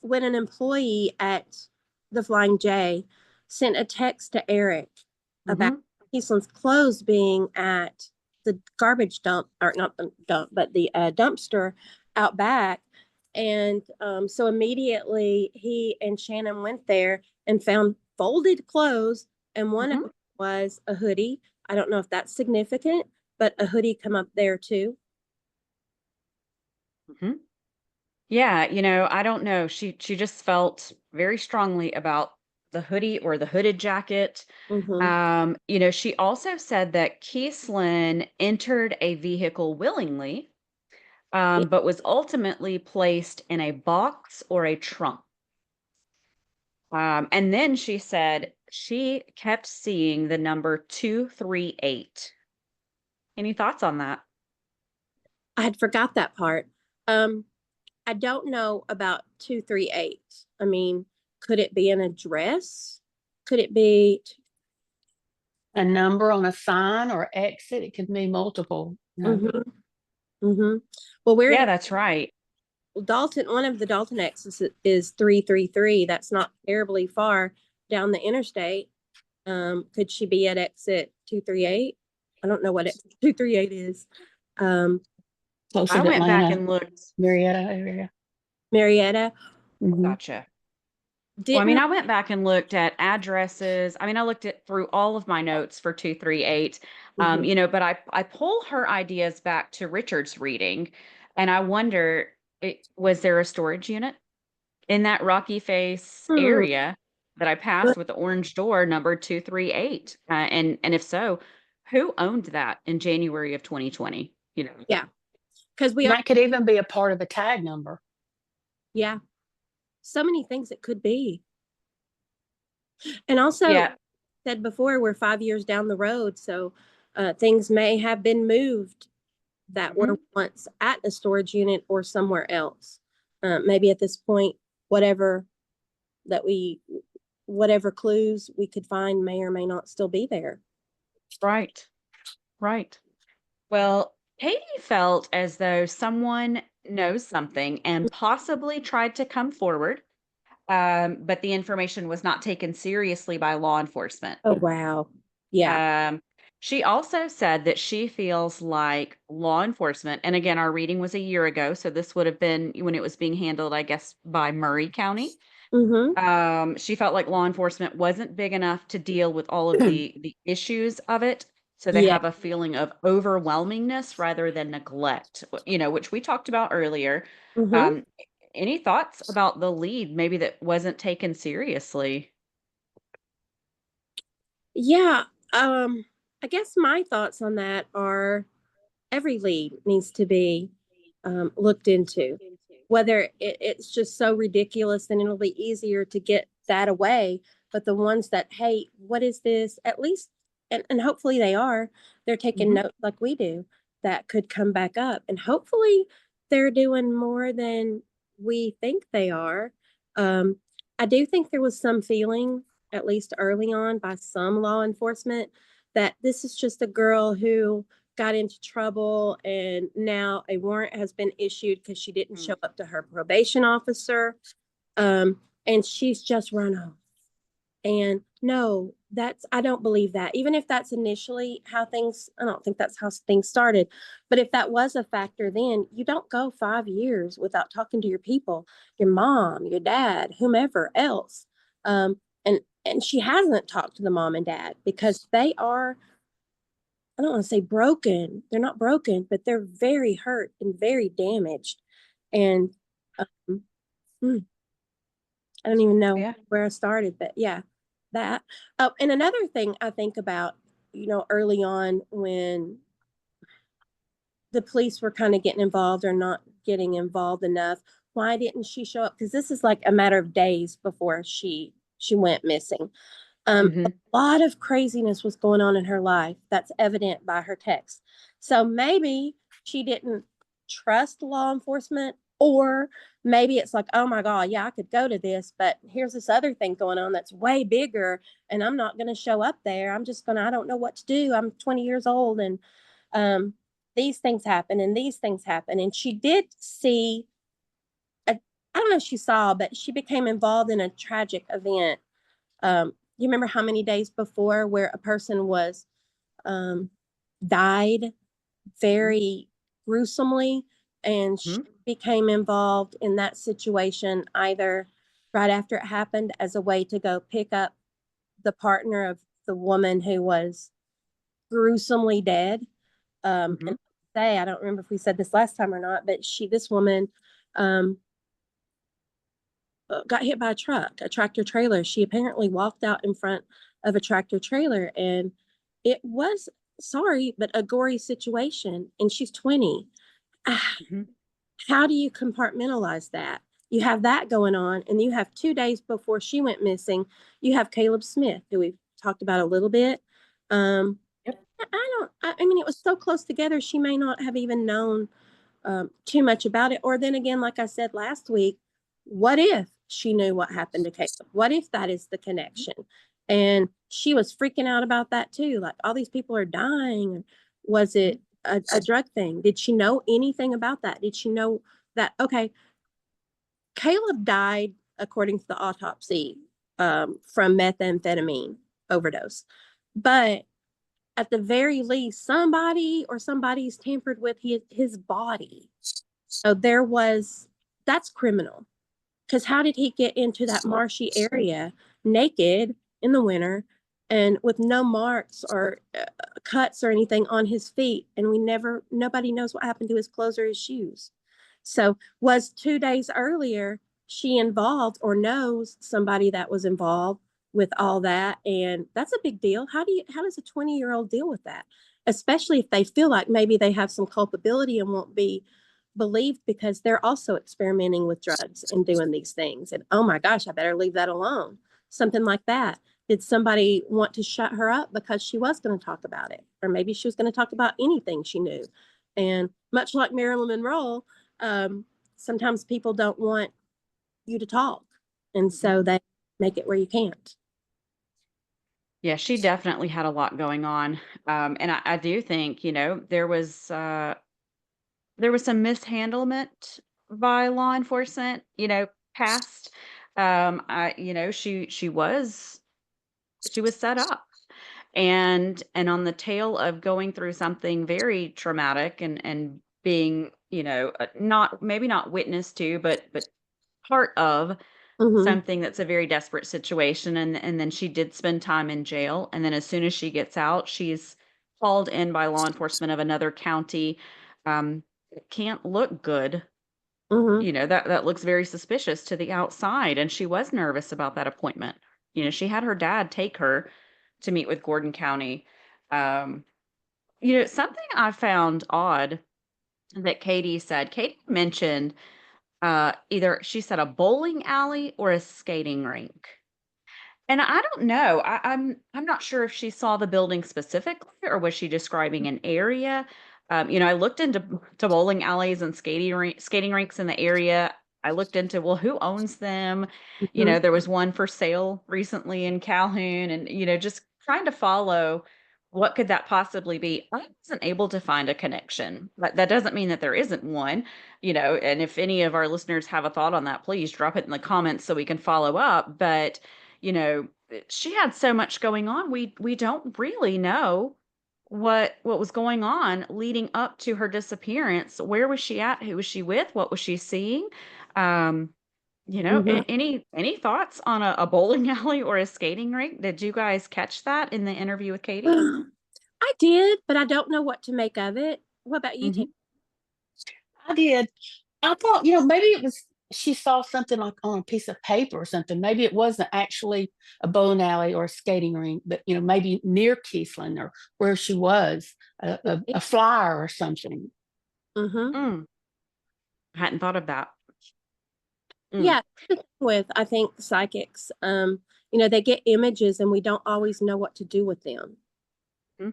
when an employee at the Flying J sent a text to Eric about Hmm. Keeslyn's clothes being at the garbage dump, or not the dump, but the dumpster out back. And so immediately he and Shannon went there and found folded clothes. And one of Hmm. them was a hoodie. I don't know if that's significant, but a hoodie come up there too. Hmm. Yeah, I don't know. She just felt very strongly about the hoodie or the hooded jacket. Mm-hmm. She also said that Keeslyn entered a vehicle willingly, Yeah. but was ultimately placed in a box or a trunk. And then she said she kept seeing the number 238. Any thoughts on that? I had forgot that part. Um, I don't know about 238. I mean, could it be an address? Could it be? A number on a sign or exit, it could mean multiple. Mm-hmm, mm-hmm. Well, we're Yeah, in that's right. Dalton. One of the Dalton exits is 333. That's not terribly far down the interstate. Could she be at exit 238? I don't know what exit 238 is. Um, Close I to went back Atlanta, and looked. Marietta area. Marietta Hmm. Gotcha. Well, I mean, didn't. I went back and looked at addresses. I mean, I looked at through all of my notes for 238. Mhm. But I pull her ideas back to Richard's reading, and I wonder, was there a storage unit in that Rocky Face Hmm. area that I passed with the orange door number 238? And if so, who owned that in January of 2020? Yeah, because we are. That could even be a part of a tag number. Yeah, so many things it could be. And also, Yeah. said before, we're 5 years down the road, so things may have been moved that were once at a storage unit or somewhere else. Maybe at this point, whatever clues we could find may or may not still be there. Right. Right. Well, Katie felt as though someone knows something and possibly tried to come forward, but the information was not taken seriously by law enforcement. Oh, wow. Yeah. She also said that she feels like law enforcement, and again, our reading was a year ago, so this would have been when it was being handled, I guess, by Murray County. She felt like law enforcement wasn't big enough to deal with all of the issues of it. So they Yeah. have a feeling of overwhelmingness rather than neglect, which we talked about earlier. Um, any thoughts about the lead maybe that wasn't taken seriously? Yeah. I guess my thoughts on that are every lead needs to be looked into. Whether it's just so ridiculous, then it'll be easier to get that away. But the ones that, hey, what is this? At least, and hopefully they're taking notes like we do that could come back up. And hopefully they're doing more than we think they are. I do think there was some feeling, at least early on, by some law enforcement that this is just a girl who got into trouble and now a warrant has been issued because she didn't show up to her probation officer, and she's just run off. And no, I don't believe that. Even if that's initially I don't think that's how things started. But if that was a factor, then you don't go 5 years without talking to your people, your mom, your dad, whomever else. And she hasn't talked to the mom and dad because they are, I don't want to say broken. They're not broken, but they're very hurt and very damaged. And um, I don't even know where I started, but yeah, that. Oh, and another thing I think about, early on when the police were kind of getting involved or not getting involved enough, why didn't she show up? Because this is like a matter of days before she went missing. A lot of craziness was going on in her life. That's evident by her text. So maybe she didn't trust law enforcement, or maybe it's like, oh my God, yeah, I could go to this, but here's this other thing going on that's way bigger, and I'm not going to show up there. I don't know what to do. I'm 20 years old, and these things happen, and these things happen. And she did see, I don't know if she saw, but she became involved in a tragic event. You remember how many days before where a person was died very gruesomely, and she became involved in that situation either right after it happened as a way to go pick up the partner of the woman who was gruesomely dead. And I don't remember if we said this last time or not, but this woman got hit by a tractor trailer. She apparently walked out in front of a tractor trailer, and it was, sorry, but a gory situation. And she's 20. How do you compartmentalize that? You have that going on, and you have 2 days before she went missing, you have Caleb Smith, who we've talked about a little bit. I mean, it was so close together, she may not have even known too much about it. Or then again, like I said last week, what if she knew what happened to Caleb? What if that is the connection? And she was freaking out about that too. Like, all these people are dying. Was it a drug thing? Did she know anything about that? Did she know that, okay, Caleb died, according to the autopsy, from methamphetamine overdose. But at the very least, somebody's tampered with his body. So that's criminal. Because how did he get into that marshy area naked in the winter and with no marks or cuts or anything on his feet? And nobody knows what happened to his clothes or his shoes. So was 2 days earlier she involved, or knows somebody that was involved with all that? And that's a big deal. How does a 20-year-old deal with that? Especially if they feel like maybe they have some culpability and won't be believed because they're also experimenting with drugs and doing these things. And oh my gosh, I better leave that alone. Something like that. Did somebody want to shut her up because she was going to talk about it? Or maybe she was going to talk about anything she knew. And much like Marilyn Monroe, sometimes people don't want you to talk. And so they make it where you can't. Yeah, she definitely had a lot going on. And I do think, there was some mishandlement by law enforcement, past. She was set up. And on the tail of going through something very traumatic and being, not maybe not witness to, but part of Mm-hmm. something that's a very desperate situation, and then she did spend time in jail, and then as soon as she gets out, she's called in by law enforcement of another county. It can't look good. Mm-hmm. That looks very suspicious to the outside, and she was nervous about that appointment. She had her dad take her to meet with Gordon County. Um, something I found odd that Katie mentioned, either she said a bowling alley or a skating rink. And I don't know. I'm not sure if she saw the building specifically or was she describing an area. I looked into to bowling alleys and skating rinks in the area. I looked into, well, who owns them? Mm-hmm. There was one for sale recently in Calhoun, and just trying to follow what could that possibly be. I wasn't able to find a connection. But that doesn't mean that there isn't one. And if any of our listeners have a thought on that, please drop it in the comments so we can follow up. But she had so much going on. We don't really know what was going on leading up to her disappearance. Where was she at? Who was she with? What was she seeing? Um, Mm-hmm. any thoughts on a bowling alley or a skating rink? Did you guys catch that in the interview with Katie? I did, but I don't know what to make of it. What about you, Tam? Mhm. I did. I thought, maybe it was she saw something like on a piece of paper or something. Maybe it wasn't actually a bowling alley or a skating rink, but maybe near Keeslyn or where she was, a flyer or something. Mm-hmm. Mm, hadn't thought of that. Mm, Yeah, with I think psychics, they get images and we don't always know what to do with them. mm.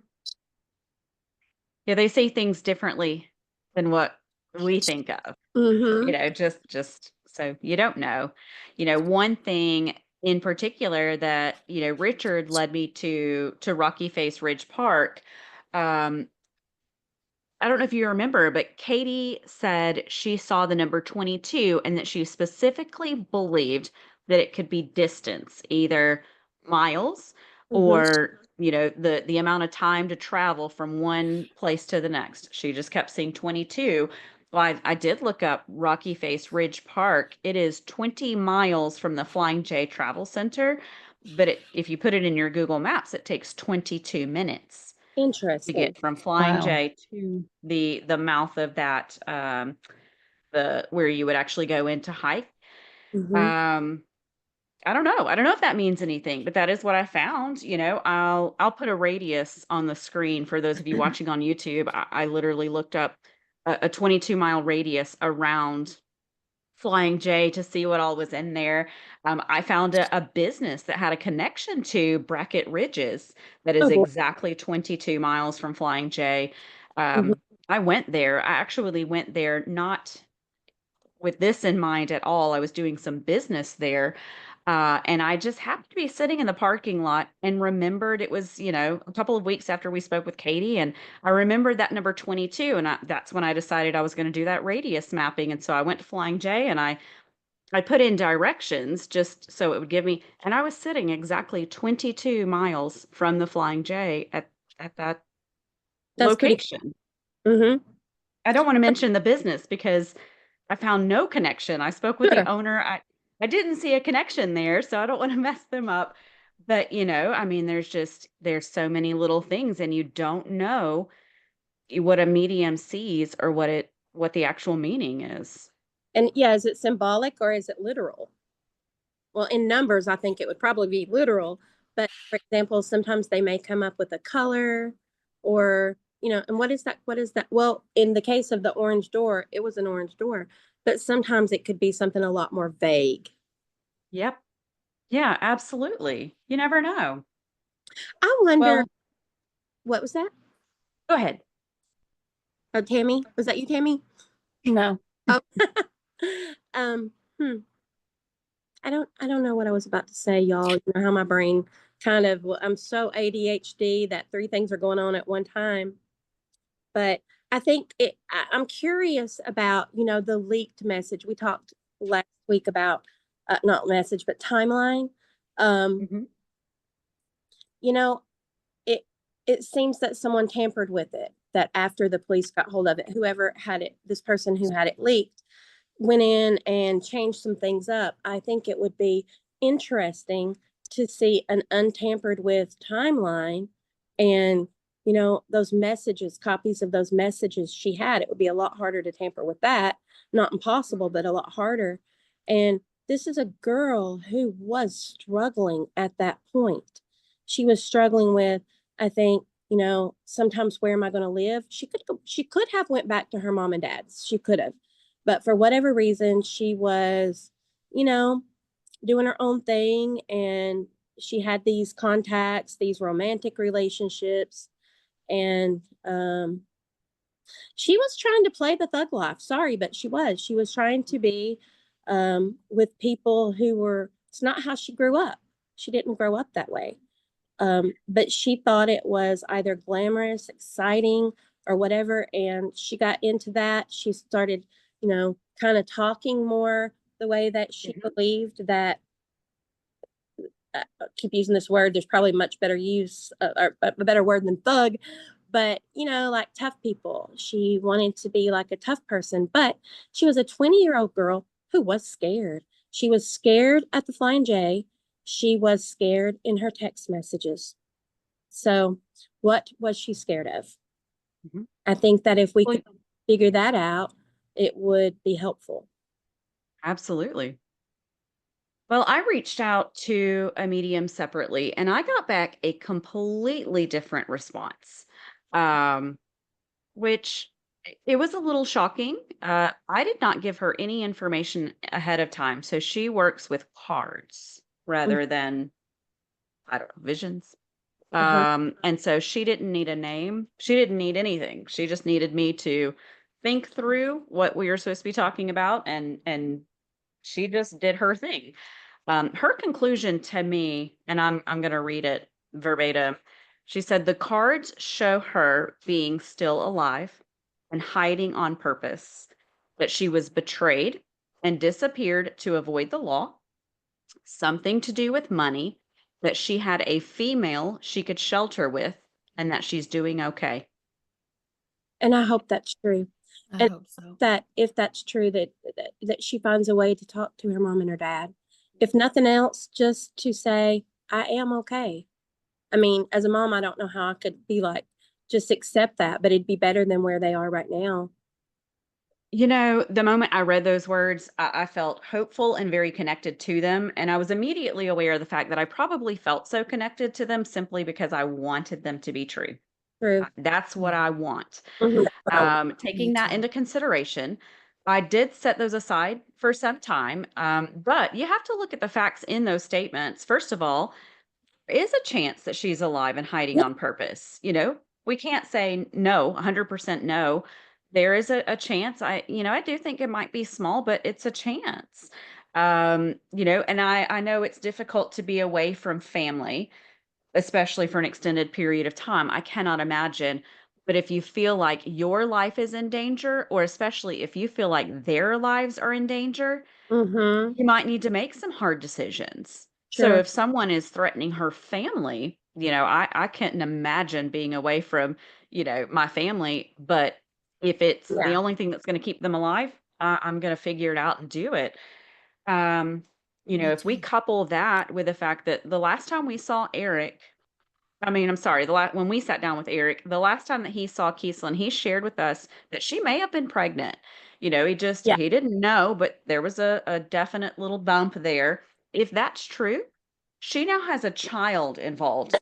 Yeah, they say things differently than what we think of. Mm-hmm. Just so you don't know. One thing in particular that, Richard led me to Rocky Face Ridge Park. Um, I don't know if you remember, but Katie said she saw the number 22 and that she specifically believed that it could be distance, either miles Mm-hmm. or, the amount of time to travel from one place to the next. She just kept seeing 22. Well, I did look up Rocky Face Ridge Park. It is 20 miles from the Flying J Travel Center, but if you put it in your Google Maps, it takes 22 minutes to Interesting. get from Flying Wow. J to the mouth of that, the where you would actually go in to hike. Mm-hmm. Um, I don't know. I don't know if that means anything, but that is what I found. I'll put a radius on the screen for those of you watching on YouTube. I literally looked up a 22-mile radius around Flying J to see what all was in there. I found a business that had a connection to Brackett Ridges that is Oh boy. exactly 22 miles from Flying J. Mm-hmm. I went there. I actually went there not with this in mind at all. I was doing some business there. And I just happened to be sitting in the parking lot and remembered it was, a couple of weeks after we spoke with Katie. And I remembered that number 22. And that's when I decided I was going to do that radius mapping. And so I went to Flying J and I put in directions just so it would give me, and I was sitting exactly 22 miles from the Flying J at that That's pretty location. cool. Mm-hmm. I don't want to mention the business because I found no connection. I spoke with the Sure. owner. I didn't see a connection there, so I don't want to mess them up. But, I mean, there's so many little things and you don't know what a medium sees or what the actual meaning is. And yeah, is it symbolic or is it literal? Well, in numbers, I think it would probably be literal. But for example, sometimes they may come up with a color or, and what is that? What is that? Well, in the case of the orange door, it was an orange door, but sometimes it could be something a lot more vague. Yep. Yeah, absolutely. You never know. I wonder, Well, what was that? go ahead. Oh, Tammy, was that you, Tammy? No. Oh, um, hmm. I don't know what I was about to say, y'all. You know how my brain kind of, well, I'm so ADHD that three things are going on at one time. But I think I'm curious about, the leaked message. We talked last week about, not message, but timeline. Um, Hmm. you know, it, it seems that someone tampered with it, that after the police got hold of it, whoever had it, this person who had it leaked, went in and changed some things up. I think it would be interesting to see an untampered with timeline and, those messages, copies of those messages she had. It would be a lot harder to tamper with that. Not impossible, but a lot harder. And this is a girl who was struggling at that point. She was struggling with, I think, sometimes where am I going to live? She could have went back to her mom and dad's. She could have, but for whatever reason, she was, you know, doing her own thing. And she had these contacts, these romantic relationships. And she was trying to play the thug life. Sorry, but she was. She was trying to be with people who were, it's not how she grew up. She didn't grow up that way. But she thought it was either glamorous, exciting, or whatever. And she got into that. She started, kind of talking more the way that she believed that. I keep using this word. There's probably much better use, or a better word than thug, but like tough people. She wanted to be like a tough person, but she was a 20-year-old girl who was scared. She was scared at the Flying J. She was scared in her text messages. So, what was she scared of? Hmm. I think that if we Well, could figure that out, it would be helpful. absolutely. Well, I reached out to a medium separately and I got back a completely different response, um, which it was a little shocking. I did not give her any information ahead of time. So she works with cards Mm. rather than, I don't know, visions. Uh-huh. And so she didn't need a name. She didn't need anything. She just needed me to think through what we were supposed to be talking about, and she just did her thing. Her conclusion to me, and I'm going to read it verbatim. She said the cards show her being still alive and hiding on purpose, that she was betrayed and disappeared to avoid the law, something to do with money, that she had a female she could shelter with, and that she's doing okay. And I hope that's true. I And hope so. that if that's true, that she finds a way to talk to her mom and her dad. If nothing else, just to say, I am okay. I mean, as a mom, I don't know how I could be like, just accept that, but it'd be better than where they are right now. The moment I read those words, I felt hopeful and very connected to them. And I was immediately aware of the fact that I probably felt so connected to them simply because I wanted them to be true. True. That's what Yeah, I want. Mhm. me Taking that too. into consideration, I did set those aside for some time. But you have to look at the facts in those statements. First of all, there is a chance that she's alive and hiding Yeah. on purpose. We can't say no, 100% no. There is a chance. I do think it might be small, but it's a chance. And I know it's difficult to be away from family, especially for an extended period of time. I cannot imagine. But if you feel like your life is in danger, or especially if you feel like their lives are in danger, Mm-hmm. you might need to make some hard decisions. So Sure. if someone is threatening her family, I couldn't imagine being away from, my family. But if it's the Yeah. only thing that's going to keep them alive, I'm going to figure it out and do it. Um, Me if we too. couple that with the fact that the last time we saw Eric, I mean, I'm sorry, when we sat down with Eric, the last time that he saw Keeslyn, he shared with us that she may have been pregnant. Yeah. He didn't know, but there was a definite little bump there. If that's true, she now has a child involved.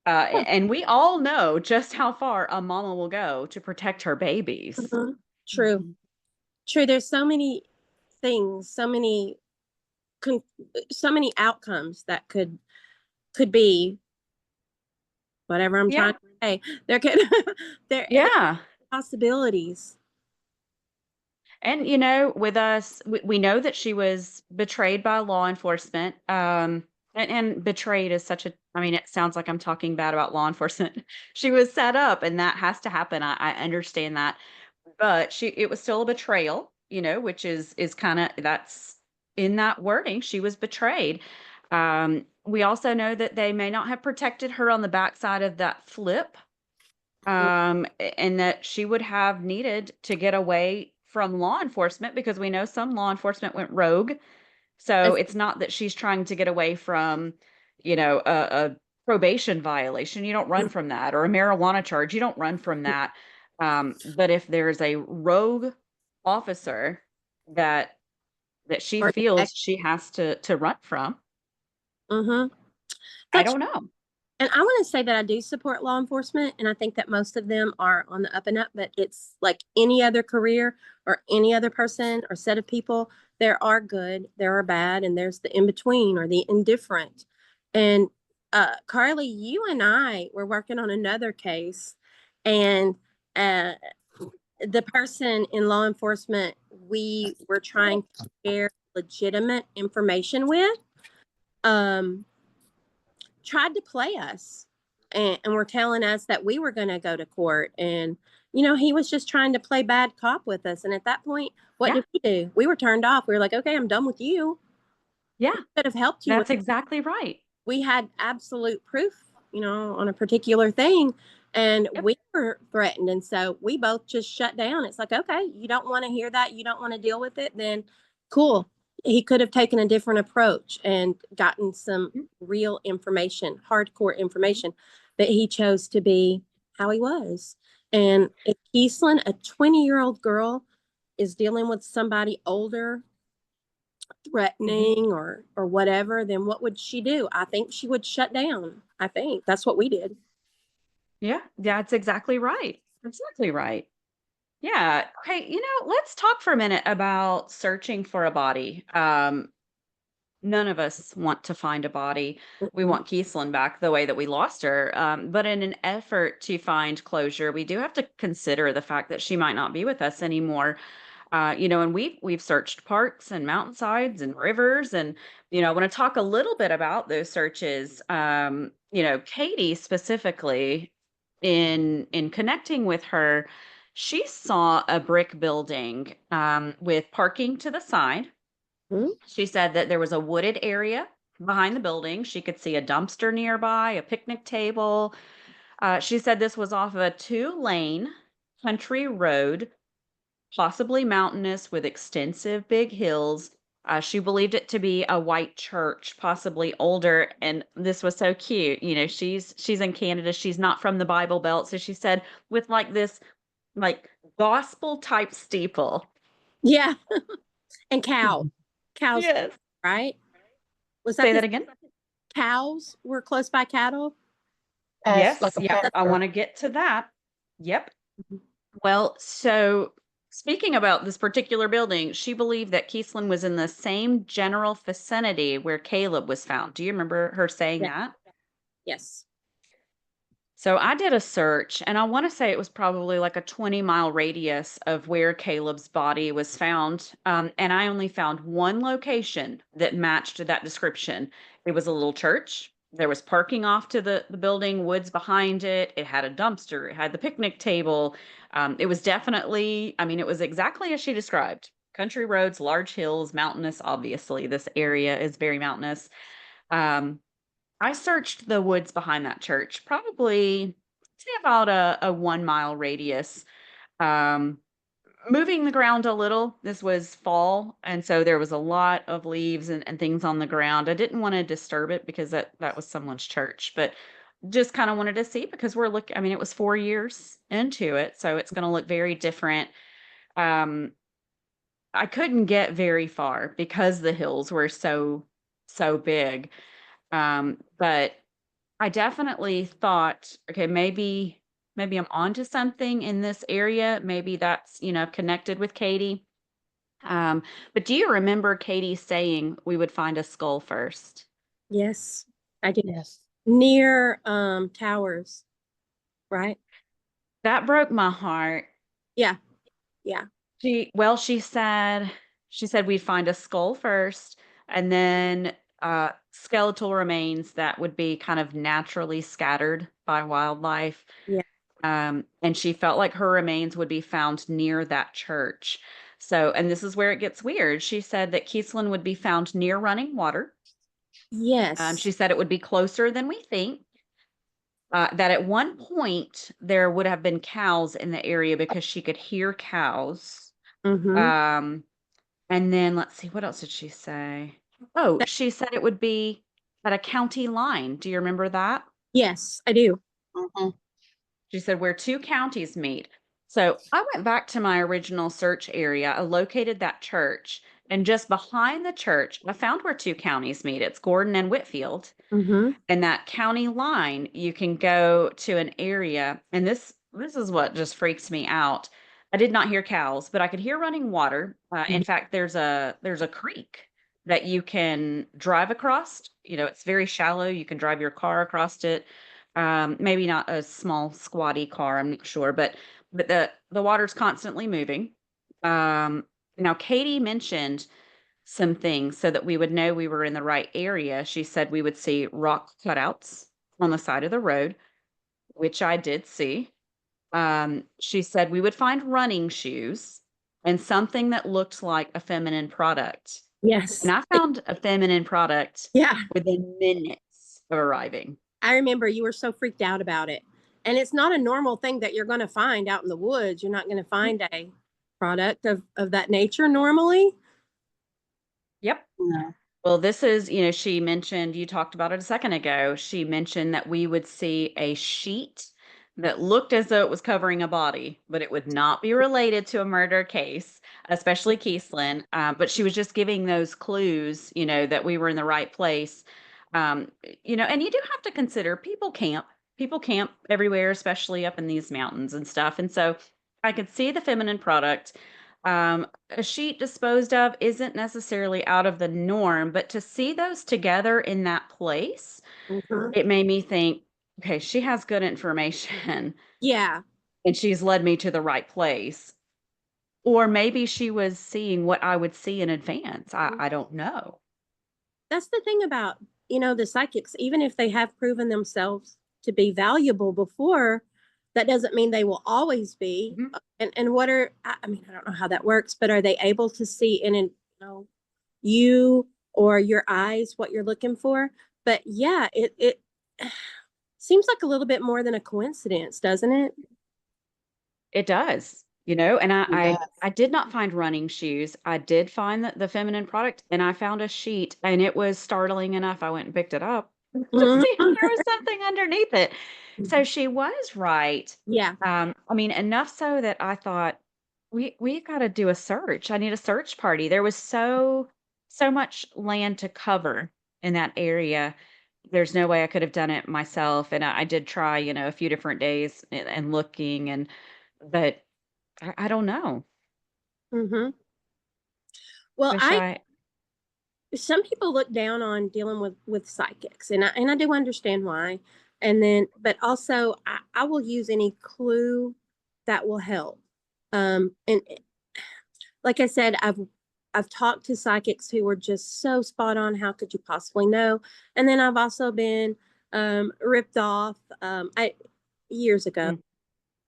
And we all know just how far a mama will go to protect her babies. Mhm. True. Mhm. True. There's so many things, con- so many outcomes that could be whatever I'm trying Yeah. to say. There could there Yeah. possibilities. And, you know, with us, we know that she was betrayed by law enforcement. And betrayed is such a, I mean, it sounds like I'm talking bad about law enforcement. She was set up, and that has to happen. I understand that. But it was still a betrayal, you know, which is kind of, that's in that wording. She was betrayed. We also know that they may not have protected her on the backside of that flip, and that she would have needed to get away from law enforcement, because we know some law enforcement went rogue. So As- it's not that she's trying to get away from, you know, a probation violation. You don't run from that, or a marijuana charge. You don't run from that. But if there's a rogue officer that she or feels she has to run from, mm-hmm. I That's don't know. And I want to say that I do support law enforcement, and I think that most of them are on the up and up, but it's like any other career or any other person or set of people. There are good, there are bad, and there's the in between or the indifferent. And Carly, you and I were working on another case, and uh, the person in law enforcement we were trying to share legitimate information with. Um, Tried to play us and were telling us that we were going to go to court. And, you know, he was just trying to play bad cop with us. And at that point, what Yeah, did we do? We were turned off. We were like, okay, I'm done with you. yeah, We could have helped you with, that's exactly right. we had absolute proof, you know, on a particular thing. And Yep. we were threatened. And so we both just shut down. It's like, okay, you don't want to hear that. You don't want to deal with it. Then cool. He could have taken a different approach and gotten some Mhm. real information, hardcore information, but he chose to be how he was. And if Keeslyn, a 20-year-old girl, is dealing with somebody older, Mhm. threatening or whatever, then what would she do? I think she would shut down. I think that's what we did. Yeah, that's exactly right. Exactly right. Yeah. Okay. You know, let's talk for a minute about searching for a body. None of us want to find a body. We Mm-mm. want Keeslyn back the way that we lost her. But in an effort to find closure, we do have to consider the fact that she might not be with us anymore. You know, and we've searched parks and mountainsides and rivers, and you know, I want to talk a little bit about those searches. You know, Katie specifically, in connecting with her, she saw a brick building with parking to the side. Mhm. She said that there was a wooded area behind the building. She could see a dumpster nearby, a picnic table. She said this was off of a two-lane country road, possibly mountainous with extensive big hills. She believed it to be a white church, possibly older. And this was so cute. You know, she's in Canada. She's not from the Bible Belt. So she said with like this like gospel type steeple. Yeah. And cows, Yes. right? Was that Say the that again. cows were close by cattle? As like Yes. a Yep. I pastor. want to get to that. Yep. Mhm. Well, so speaking about this particular building, she believed that Keeslyn was in the same general vicinity where Caleb was found. Do you remember her saying Yeah. that? Yes. So I did a search, and I want to say it was probably like a 20-mile radius of where Caleb's body was found. And I only found one location that matched that description. It was a little church. There was parking off to the building, woods behind it. It had a dumpster, it had the picnic table. It was definitely, I mean, it was exactly as she described: country roads, large hills, mountainous. Obviously, this area is very mountainous. Um, I searched the woods behind that church, probably say about a 1 mile radius. Um, moving the ground a little. This was fall, and so there was a lot of leaves and things on the ground. I didn't want to disturb it because that was someone's church, but just kind of wanted to see, because I mean, it was 4 years into it, so it's going to look very different. Um, I couldn't get very far because the hills were so big. But I definitely thought, okay, maybe I'm onto something in this area. Maybe that's, you know, connected with Katie. But do you remember Katie saying we would find a skull first? Yes. I did. Yes. Near towers, right? That broke my heart. Yeah. Yeah. She said we'd find a skull first, and then skeletal remains that would be kind of naturally scattered by wildlife. Yeah. And she felt like her remains would be found near that church. So, and this is where it gets weird. She said that Keeslyn would be found near running water. Yes. She said it would be closer than we think. That at one point there would have been cows in the area because she could hear cows. Mm-hmm. Um, and then let's see, what else did she say? Oh, she said it would be at a county line. Do you remember that? Yes, I do. Mhm. She said where two counties meet. So I went back to my original search area. I located that church, and just behind the church, I found where two counties meet. It's Gordon and Whitfield. Mm-hmm. And that county line, you can go to an area, and this is what just freaks me out. I did not hear cows, but I could hear running water. In fact, there's a creek that you can drive across. It's very shallow. You can drive your car across it. Maybe not a small squatty car. I'm not sure, but the water's constantly moving. Now, Katie mentioned some things so that we would know we were in the right area. She said we would see rock cutouts on the side of the road, which I did see. She said we would find running shoes and something that looked like a feminine product. And Yes. I found a feminine product Yeah. within minutes of arriving. I remember you were so freaked out about it. And it's not a normal thing that you're going to find out in the woods. You're not going to find a product of that nature normally. Yep. Yeah. Well, this is, she mentioned, you talked about it a second ago. She mentioned that we would see a sheet that looked as though it was covering a body, but it would not be related to a murder case, especially Keeslyn. But she was just giving those clues, that we were in the right place. And you do have to consider people camp. People camp everywhere, especially up in these mountains and stuff. And so I could see the feminine product. A sheet disposed of isn't necessarily out of the norm, but to see those together in that place, Mm-hmm. it made me think, okay, she has good information Yeah. and she's led me to the right place. Or maybe she was seeing what I would see in advance. I don't know. That's the thing about, the psychics, even if they have proven themselves to be valuable before, that doesn't mean they will always be. Mhm. And what are, I mean, I don't know how that works, but are they able to see you or your eyes what you're looking for? But yeah, it seems like a little bit more than a coincidence, doesn't it? It does, and I, It I does. I did not find running shoes. I did find the feminine product, and I found a sheet, and it was startling enough. I went and picked it up to see if there was something underneath it. So she was right. Yeah. I mean, enough so that I thought we got to do a search. I need a search party. There was so much land to cover in that area. There's no way I could have done it myself, and I did try, a few different days and looking, but I don't know. Mm-hmm. Well, Wish I I some people look down on dealing with psychics, and I do understand why. And then, but also, I will use any clue that will help. And like I said, I've talked to psychics who were just so spot on. How could you possibly know? And then I've also been ripped off. I years ago, mm,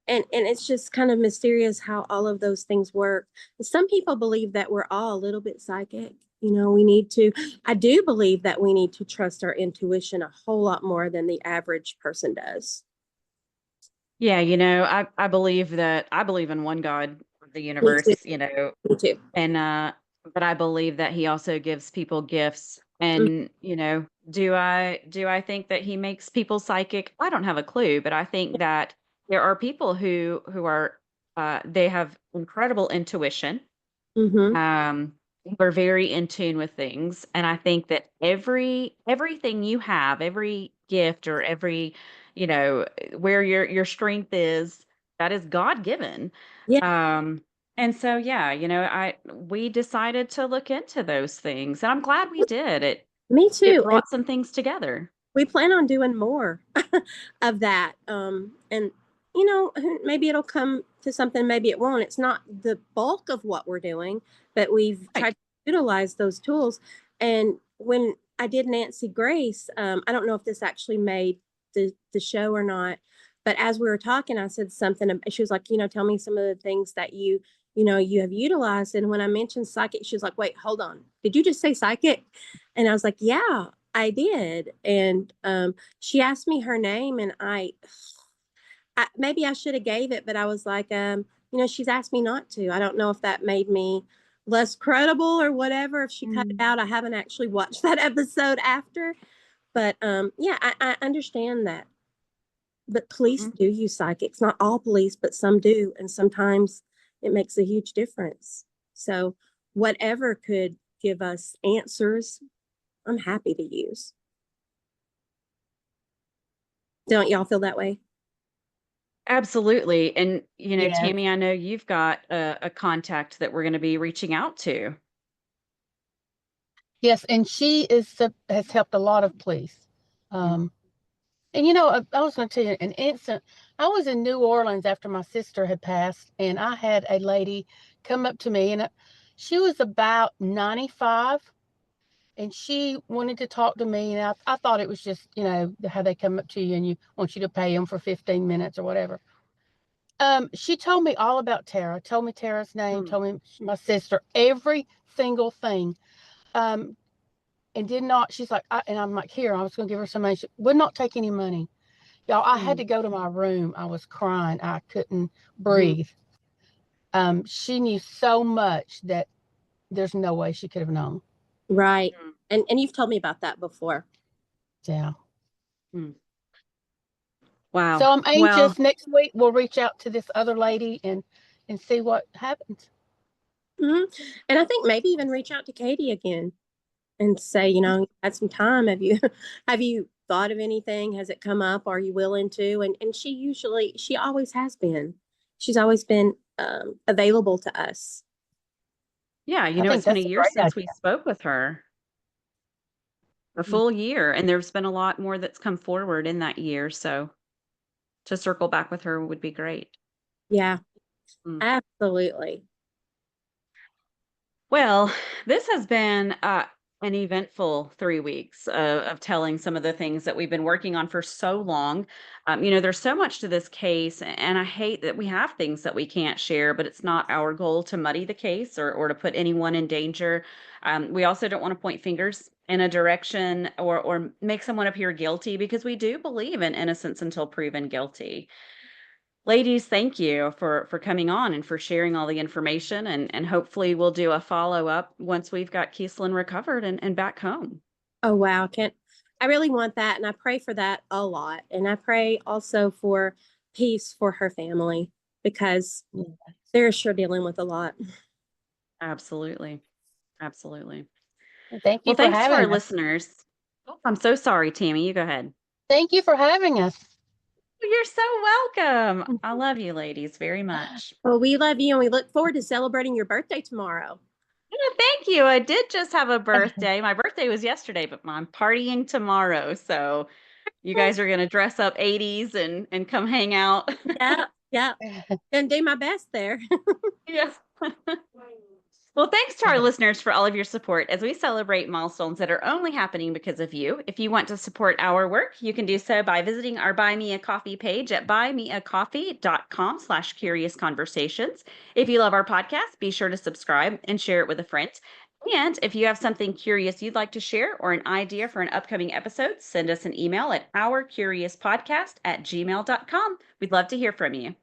and it's just kind of mysterious how all of those things work. Some people believe that we're all a little bit psychic. We need to, I do believe that we need to trust our intuition a whole lot more than the average person does. yeah, I believe in one God of the Me too. universe, Me too. and but I believe that he also gives people gifts. Mm. And, do I think that he makes people psychic? I don't have a clue, but I think that there are people who are they have incredible intuition. Mm-hmm. We're very in tune with things, and I think that everything you have, every gift or every, where your strength is, that is God given. Yeah, And so yeah, I we decided to look into those things, and I'm glad we did. me It too. And brought some things together. we plan on doing more of that. And maybe it'll come to something, maybe it won't. It's not the bulk of what we're doing, but we've Right. tried to utilize those tools. And when I did Nancy Grace, I don't know if this actually made the show or not, but as we were talking, I said something. She was like, tell me some of the things that you have utilized. And when I mentioned psychic, she was like, wait, hold on. Did you just say psychic? And I was like, yeah, I did. And she asked me her name, and maybe I should have gave it, but I was like, she's asked me not to. I don't know if that made me less credible or whatever. If she cut it out, I haven't actually watched that episode after. But yeah, I understand that. But police do use psychics. Not all police, but some do, and sometimes it makes a huge difference. So whatever could give us answers, I'm happy to use. Don't y'all feel that way? Absolutely. And, Yeah. Tammy, I know you've got a contact that we're going to be reaching out to. Yes, and she has helped a lot of police. And I was going to tell you an instant. I was in New Orleans after my sister had passed, and I had a lady come up to me, and she was about 95, and she wanted to talk to me, and I thought it was just, how they come up to you and you want you to pay them for 15 minutes or whatever. She told me all about Tara, told me Tara's name, told me my sister, every single thing. And did not, she's like, and I'm like, here, I was going to give her some money. She would not take any money. Y'all, I had to go to my room. I was crying. I couldn't breathe. She knew so much that there's no way she could have known. Right. And you've told me about that before. Yeah. Wow. So I'm anxious. Well, Next week we'll reach out to this other lady and see what happens. And I think maybe even reach out to Katie again and say, you had some time. Have you thought of anything? Has it come up? Are you willing to? And she always has been. She's always been available to us. yeah, I think it's been a that's a year great since we idea. spoke with her. A full year, and there's been a lot more that's come forward in that year, so to circle back with her would be great. Yeah, Mm. absolutely. Well, this has been an eventful 3 weeks of telling some of the things that we've been working on for so long. There's so much to this case, and I hate that we have things that we can't share, but it's not our goal to muddy the case or to put anyone in danger. We also don't want to point fingers in a direction or make someone appear guilty, because we do believe in innocence until proven guilty. Ladies, thank you for coming on and for sharing all the information, and hopefully we'll do a follow-up once we've got Keeslyn recovered and back home. Oh, wow. I really want that. And I pray for that a lot. And I pray also for peace for her family, because they're sure dealing with a lot. Absolutely. Absolutely. Thank you Well, for thanks to our having us. listeners. Oh, I'm so sorry, Tammy. You go ahead. Thank you for having us. You're so welcome. I love you, ladies, very much. Well, we love you, and we look forward to celebrating your birthday tomorrow. Yeah, thank you. I did just have a birthday. My birthday was yesterday, but I'm partying tomorrow. So you guys are going to dress up 80s and come hang out. Yeah, yeah. Gonna do my best there. Yes. Well, thanks to our listeners for all of your support as we celebrate milestones that are only happening because of you. If you want to support our work, you can do so by visiting our Buy Me a Coffee page at buymeacoffee.com/curious conversations. If you love our podcast, be sure to subscribe and share it with a friend. And if you have something curious you'd like to share or an idea for an upcoming episode, send us an email at ourcuriouspodcast@gmail.com. We'd love to hear from you.